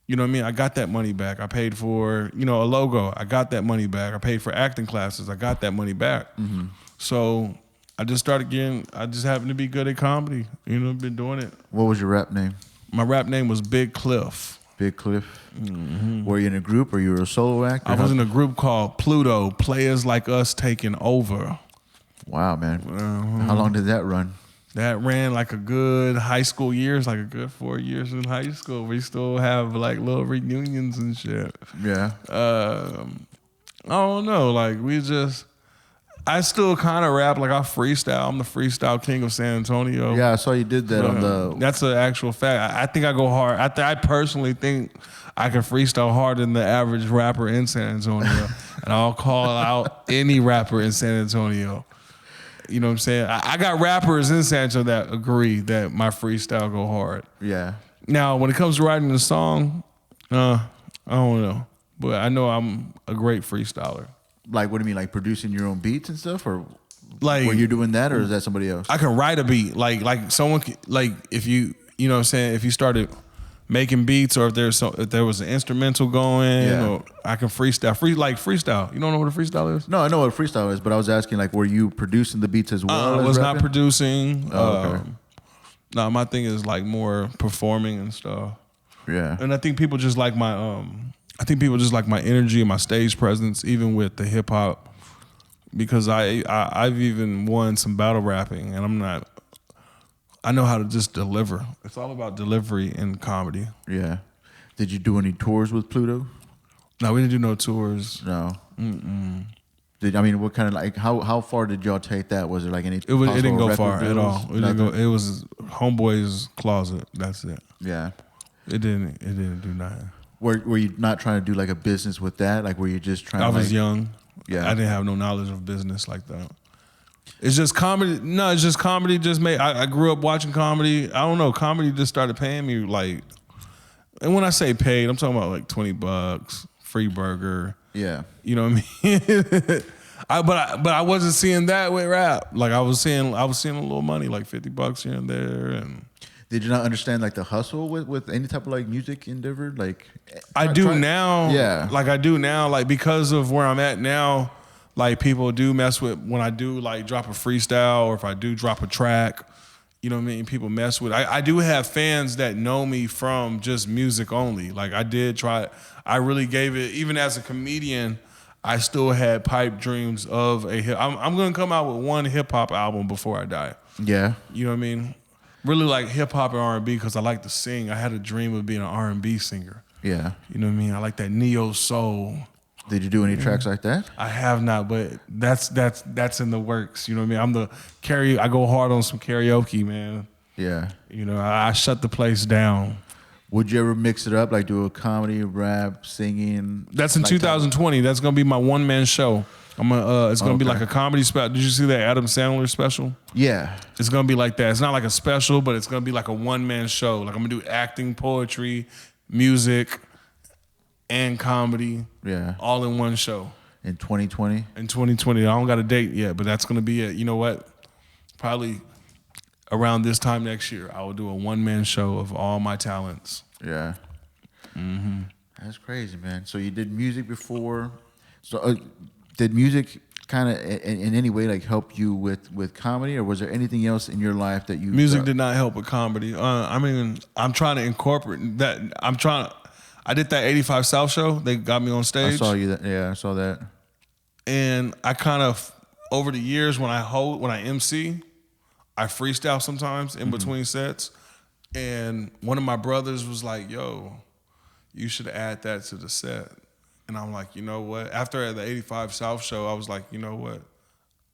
You know what I mean? I got that money back. I paid for, a logo. I got that money back. I paid for acting classes. I got that money back. Mm-hmm. So I just happened to be good at comedy. Been doing it. What was your rap name? My rap name was Big Cliff. Big Cliff. Mm-hmm. Were you in a group or you were a solo actor? I was in a group called Pluto, Players Like Us Taking Over. Wow, man. How long did that run? That ran like a good high school years, like a good 4 years in high school. We still have like little reunions and shit. Yeah. I don't know. Like I still kind of rap. Like I freestyle. I'm the freestyle king of San Antonio. Yeah, I saw you did that on the... That's an actual fact. I think I go hard. I personally think I can freestyle harder than the average rapper in San Antonio. And I'll call out any rapper in San Antonio. You know what I'm saying? I got rappers in San Antonio that agree that my freestyle go hard. Yeah. Now, when it comes to writing a song, I don't know. But I know I'm a great freestyler. Like, what do you mean? Like producing your own beats and stuff? Or like, were you doing that or is that somebody else? I can write a beat. Like someone, like if you know what I'm saying? If you started making beats or if there was an instrumental going, or I can freestyle. Freestyle. You don't know what a freestyle is? No, I know what a freestyle is, but I was asking, like, were you producing the beats as well? I was rapping? not producing. Oh, okay. No, my thing is like more performing and stuff. Yeah. And I think people just like my energy and my stage presence, even with the hip hop, because I've even won some battle rapping, and I know how to just deliver. It's all about delivery in comedy. Yeah. Did you do any tours with Pluto? No, we didn't do no tours. No. Mm-mm. What kind of like how far did y'all take that? Was there like any? It didn't go far deals? at all. It didn't go. It was homeboy's closet. That's it. Yeah. It didn't do nothing. Were you not trying to do like a business with that? Like were you just trying? I was young. Yeah. I didn't have no knowledge of business like that. It's just comedy. No, it's just comedy. I grew up watching comedy. I don't know. Comedy just started paying me like, and when I say paid, I'm talking about like $20, free burger. Yeah. You know what I mean? But I wasn't seeing that with rap. Like I was seeing a little money, like $50 here and there. And did you not understand like the hustle with any type of like music endeavor? Like I do now. Yeah. Like I do now. Like because of where I'm at now. Like people do mess with when I do like drop a freestyle or if I do drop a track, you know what I mean? People mess with. I do have fans that know me from just music only. Like I really gave it, even as a comedian, I still had pipe dreams of I'm gonna come out with one hip hop album before I die. Yeah. You know what I mean? Really like hip hop and R&B because I like to sing. I had a dream of being an R&B singer. Yeah. You know what I mean? I like that neo soul. Did you do any tracks like that? I have not, but that's in the works. You know what I mean? I go hard on some karaoke, man. Yeah. I shut the place down. Would you ever mix it up, like do a comedy, rap, singing? That's in 2020. That's gonna be my one-man show. It's gonna be like a comedy special. Did you see that Adam Sandler special? Yeah. It's gonna be like that. It's not like a special, but it's gonna be like a one-man show. Like I'm gonna do acting, poetry, music, and comedy, all in one show. In 2020? In 2020. I don't got a date yet, but that's going to be it. You know what? Probably around this time next year, I will do a one-man show of all my talents. Yeah. Mm-hmm. That's crazy, man. So you did music before. So did music kind of in any way like help you with comedy, or was there anything else in your life that you Music did not help with comedy. I mean, I'm trying to incorporate that. I did that 85 South show. They got me on stage. I saw you. I saw that. And I kind of, over the years, when I MC, I freestyle sometimes in between sets. And one of my brothers was like, "Yo, you should add that to the set." And I'm like, you know what? After the 85 South show, I was like, you know what?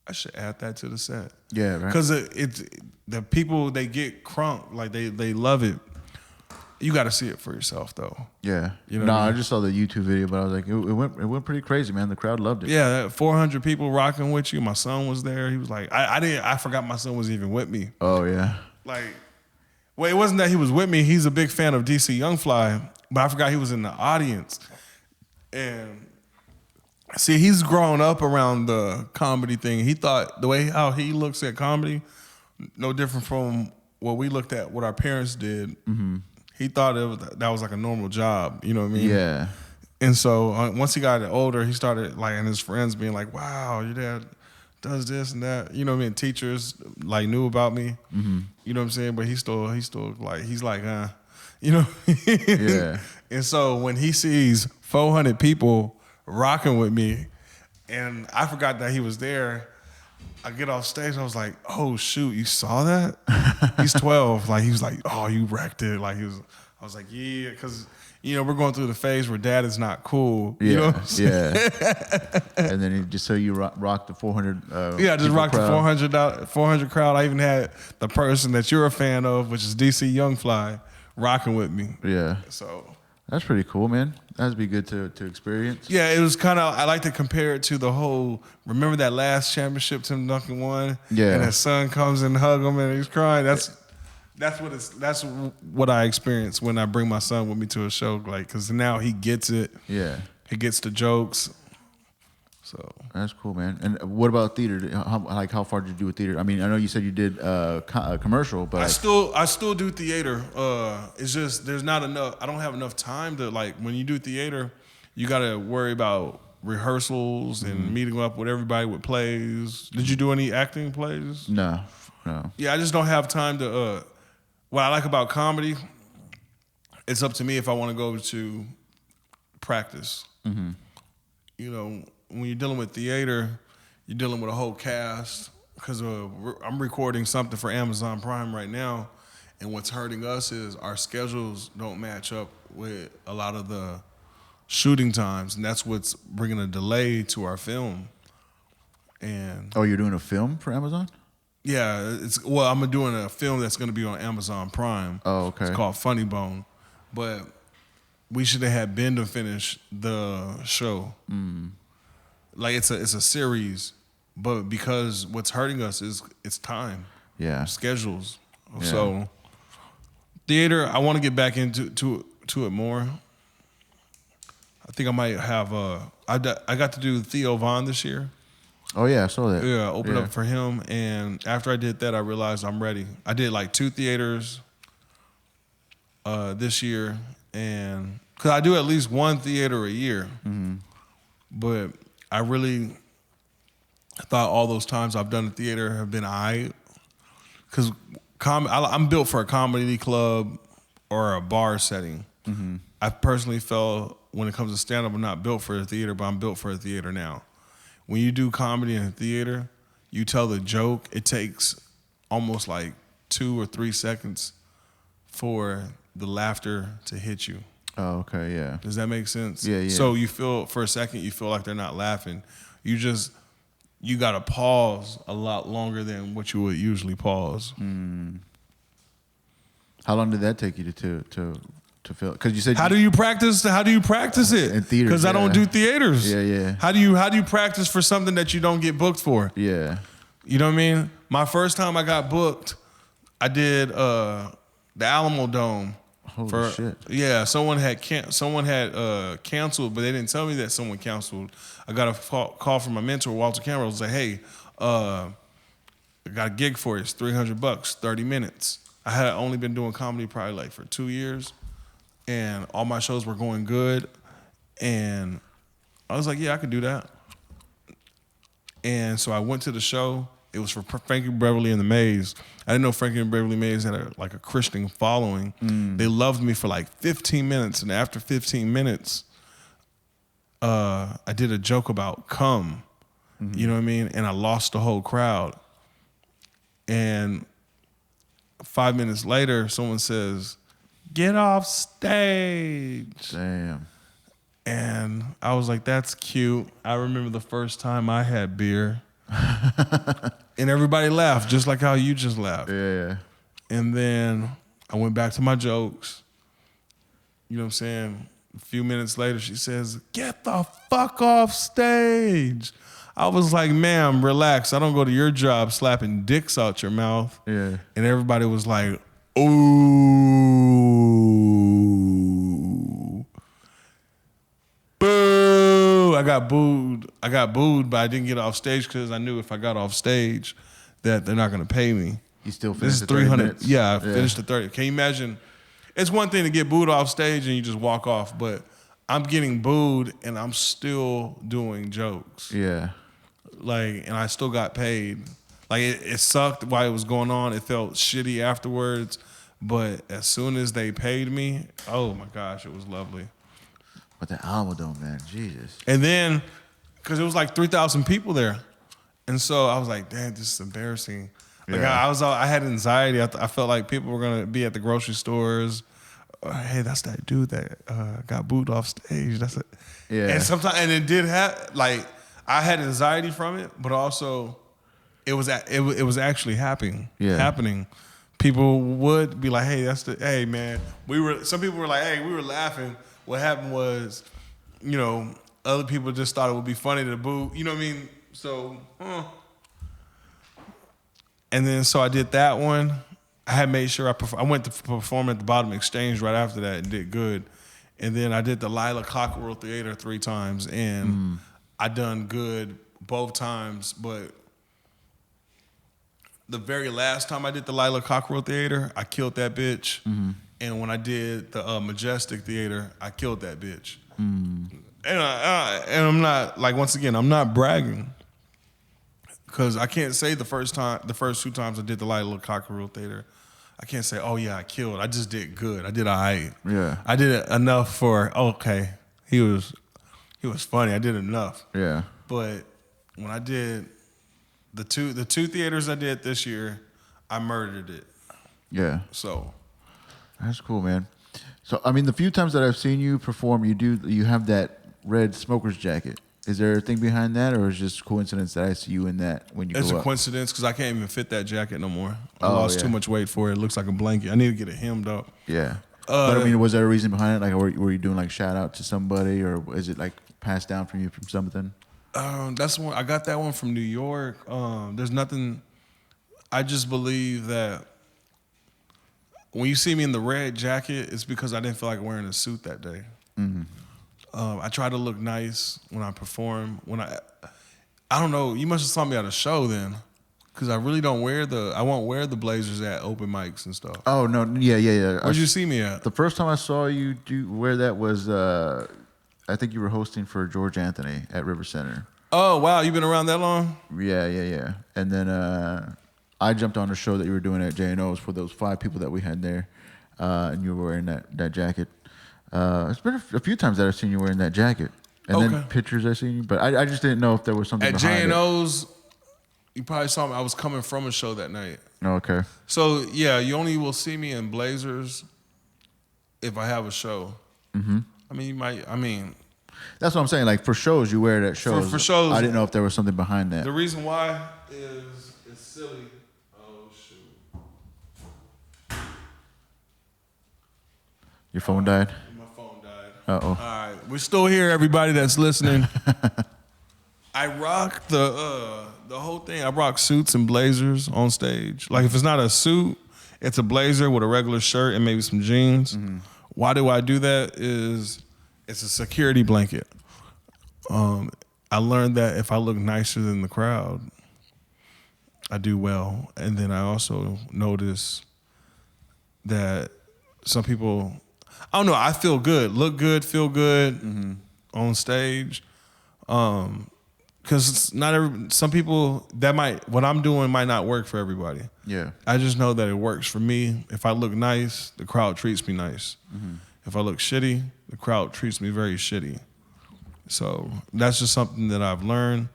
I should add that to the set. Yeah, right. Because the people, they get crunk, like they love it. You got to see it for yourself, though. Yeah. You know what I mean? I just saw the YouTube video, but I was like, it went pretty crazy, man. The crowd loved it. Yeah, 400 people rocking with you. My son was there. He was like, I forgot my son was even with me. Oh yeah. Like, well, it wasn't that he was with me. He's a big fan of DC Young Fly, but I forgot he was in the audience. And see, he's grown up around the comedy thing. He thought the way how he looks at comedy, no different from what we looked at, what our parents did. Mm-hmm. He thought that was like a normal job. You know what I mean? Yeah. And so once he got older, he started like, and his friends being like, "Wow, your dad does this and that." You know what I mean? Teachers like knew about me. Mm-hmm. You know what I'm saying? But he's still like, he's like, you know? Yeah. And so when he sees 400 people rocking with me, and I forgot that he was there, I get off stage, I was like, "Oh shoot, you saw that?" He's 12. Like, he was like, "Oh, you wrecked it." Like, I was like, "Yeah," because we're going through the phase where dad is not cool. Yeah, you know what I'm saying? yeah. And then you rocked the 400. Yeah, I just rocked the 400 crowd. I even had the person that you're a fan of, which is DC Young Fly, rocking with me. Yeah. So that's pretty cool, man. That'd be good to experience. yeah, it was kind of, I like to compare it to the whole, remember that last championship Tim Duncan won? Yeah. And his son comes and hug him and he's crying. That's what I experience when I bring my son with me to a show, like, because now he gets it. Yeah. He gets the jokes. So that's cool, man. And what about theater? How far did you do with theater? I mean, I know you said you did a commercial, but I still do theater. It's just there's not enough. I don't have enough time to, like, when you do theater, you got to worry about rehearsals and meeting up with everybody with plays. Did you do any acting plays? No. Yeah, I just don't have time to. What I like about comedy, it's up to me if I want to go to practice. Mm-hmm. You know, when you're dealing with theater, you're dealing with a whole cast, because I'm recording something for Amazon Prime right now, and what's hurting us is our schedules don't match up with a lot of the shooting times, and that's what's bringing a delay to our film. And you're doing a film for Amazon? Yeah, I'm doing a film that's going to be on Amazon Prime. Oh, okay. It's called Funny Bone, but we should have had Ben to finish the show. Like, it's a series, but because what's hurting us is it's time. Yeah. Schedules. Yeah. So theater, I want to get back into it more. I think I might have I got to do Theo Von this year. Oh yeah, I saw that. Yeah, opened up for him, and after I did that, I realized I'm ready. I did like 2 theaters this year, and because I do at least 1 theater a year, but I really thought all those times I've done a theater have been because I'm built for a comedy club or a bar setting. I personally felt when it comes to stand-up, I'm not built for a theater, but I'm built for a theater now. When you do comedy in a theater, you tell the joke, it takes almost like 2 or 3 seconds for the laughter to hit you. Oh, okay, yeah. Does that make sense? Yeah. So you feel, for a second, you feel like they're not laughing. You got to pause a lot longer than what you would usually pause. How long did that take you to feel? Because you said How do you practice it? In theaters, Because I don't do theaters. Yeah. How do you practice for something that you don't get booked for? Yeah. You know what I mean? My first time I got booked, I did the Alamo Dome. Holy shit. Yeah, someone had canceled, but they didn't tell me that someone canceled. I got a call from my mentor, Walter Cameron. I was like, "Hey, I got a gig for you. It's $300, 30 minutes." I had only been doing comedy probably like for 2 years, and all my shows were going good. And I was like, yeah, I could do that. And so I went to the show. It was for Frankie Beverly and the Maze. I didn't know Frankie and Beverly Maze had a Christian following. They loved me for like 15 minutes. And after 15 minutes, I did a joke about cum. You know what I mean? And I lost the whole crowd. And 5 minutes later, someone says, "Get off stage." Damn. And I was like, that's cute. I remember the first time I had beer. And everybody laughed, just like how you just laughed. Yeah. And then I went back to my jokes. You know what I'm saying? A few minutes later, she says, "Get the fuck off stage." I was like, "Ma'am, relax. I don't go to your job slapping dicks out your mouth." Yeah. And everybody was like, "Ooh. Boo." I got booed, but I didn't get off stage because I knew if I got off stage that they're not going to pay me. You still This finished is the 30 300. minutes? Yeah, I finished the 30. Can you imagine? It's one thing to get booed off stage and you just walk off, but I'm getting booed and I'm still doing jokes. Yeah. And I still got paid. It sucked while it was going on. It felt shitty afterwards. But as soon as they paid me, oh my gosh, it was lovely. But the Alamo Dome, man, Jesus. And then, because it was like 3,000 people there. And so I was like, damn, this is embarrassing. Yeah. I had anxiety. I felt like people were going to be at the grocery stores. Hey, that's that dude that got booed off stage. That's it. Yeah. And sometimes, and it did have, I had anxiety from it, but also it was actually happening. Yeah. People would be like, hey man, some people were like, hey, we were laughing. What happened was, other people just thought it would be funny to boo. You know what I mean? So, and then so I did that one. I had made sure I went to perform at the Bottom Exchange right after that and did good. And then I did the Lila Cockerel Theater 3 times, and I done good both times. But the very last time I did the Lila Cockerel Theater, I killed that bitch. And when I did the Majestic Theater, I killed that bitch. And I'm not, once again, I'm not bragging. Because I can't say the first 2 times I did the Lila Cockerel Theater, I can't say, oh yeah, I killed. I just did good. I did all right. Yeah. I did it enough for, okay, he was funny. I did enough. Yeah. But when I did the two theaters I did this year, I murdered it. Yeah. So That's cool, man. So, I mean, the few times that I've seen you perform, you have that red smoker's jacket. Is there a thing behind that, or is it just coincidence that I see you in that when you it's go a up? coincidence because I can't even fit that jacket no more. I lost too much weight for it. It looks like a blanket. I need to get it hemmed up. Yeah. But I mean, was there a reason behind it? Like, were you doing shout out to somebody, or is it passed down from you from something? That's one. I got that one from New York. There's nothing. I just believe that when you see me in the red jacket, it's because I didn't feel like wearing a suit that day. I try to look nice when I perform. I don't know. You must have saw me at a show then, because I really don't I won't wear the blazers at open mics and stuff. Oh no, yeah. Where'd you see me at? The first time I saw you wear that was, I think you were hosting for George Anthony at River Center. Oh wow, you been around that long? Yeah. And then I jumped on the show that you were doing at J&O's for those 5 people that we had there, and you were wearing that jacket. It's been a few times that I've seen you wearing that jacket, and then pictures I've seen you, but I just didn't know if there was something at behind J&O's. You probably saw me. I was coming from a show that night. Oh, okay. So yeah, you only will see me in blazers if I have a show. I mean, you might. I mean, that's what I'm saying. For shows, you wear it at shows. For shows, I didn't know if there was something behind that. The reason why is it's silly. Oh shoot! Your phone died? My phone died. Uh-oh. All right, we're still here, everybody that's listening. I rock the whole thing. I rock suits and blazers on stage. If it's not a suit, it's a blazer with a regular shirt and maybe some jeans. Why do I do that? It's a security blanket. I learned that if I look nicer than the crowd, I do well. And then I also notice that some people, I don't know. I feel good, look good, feel good on stage. Because some people what I'm doing might not work for everybody. Yeah. I just know that it works for me. If I look nice, the crowd treats me nice. If I look shitty, the crowd treats me very shitty. So that's just something that I've learned.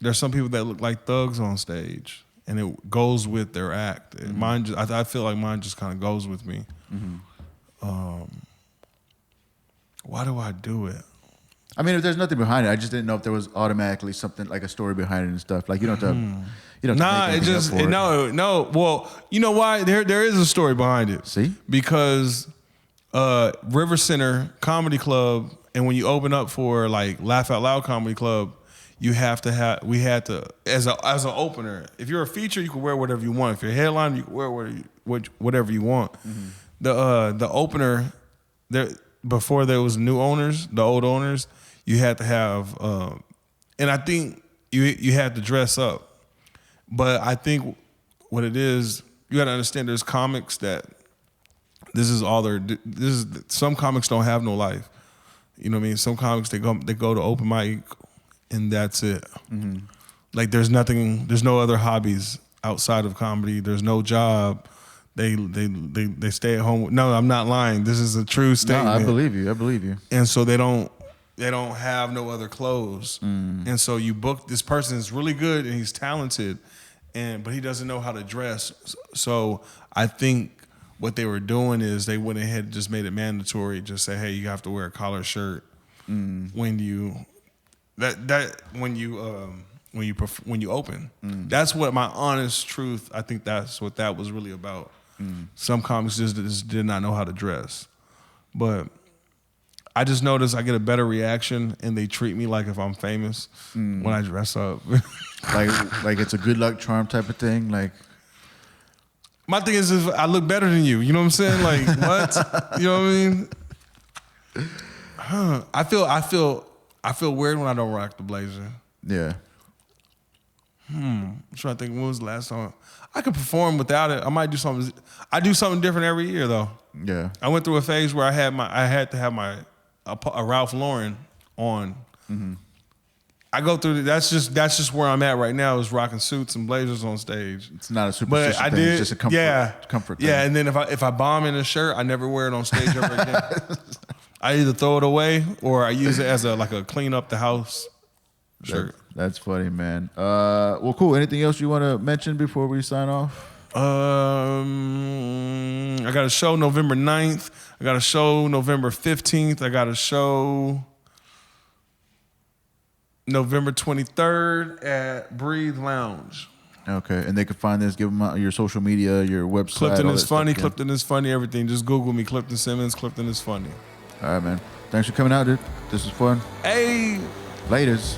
There's some people that look like thugs on stage, and it goes with their act. I feel like mine just kind of goes with me. Why do I do it? I mean, if there's nothing behind it, I just didn't know if there was automatically something like a story behind it and stuff. Like you don't have to. You don't have to make anything up for it. No. Well, you know why? There is a story behind it. See? Because River Center Comedy Club, and when you open up for like Laugh Out Loud Comedy Club, we had to as an opener. If you're a feature, you can wear whatever you want. If you're a headliner, you can wear whatever you want. The opener there before there was new owners, the old owners, you had to have, and I think you had to dress up. But I think what it is, you got to understand. There's comics that this is all some comics don't have no life. You know what I mean? Some comics they go to open mic and that's it. Like there's no other hobbies outside of comedy. There's no job. They stay at home. No, I'm not lying. This is a true statement. No, I believe you. And so they don't have no other clothes. And so you book this person is really good and he's talented, but he doesn't know how to dress. So I think what they were doing is they went ahead and just made it mandatory. Just say, hey, you have to wear a collared shirt when you open. That's what my honest truth. I think that's what that was really about. Some comics just did not know how to dress, but I just noticed I get a better reaction and they treat me like if I'm famous when I dress up. like it's a good luck charm type of thing. Like my thing is if I look better than you. You know what I'm saying? Like what? You know what I mean? I feel weird when I don't rock the blazer. Yeah. I'm trying to think when was the last time I could perform without it. I might do something. I do something different every year though. Yeah. I went through a phase where I had to have a Ralph Lauren on. I go through that's just where I'm at right now is rocking suits and blazers on stage. It's not a superstition thing. It's just a comfort thing. Yeah, and then if I bomb in a shirt, I never wear it on stage ever again. I either throw it away or I use it as a clean up the house shirt. That's funny, man. Well, cool. Anything else you want to mention before we sign off? I got a show November 9th. I got a show November 15th. I got a show November 23rd at Breathe Lounge. Okay, and they can find this. Give them out your social media, your website. Clifton is funny. Stuff, yeah. Clifton is funny. Everything. Just Google me, Clifton Simmons. Clifton is funny. All right, man. Thanks for coming out, dude. This was fun. Hey. Laters.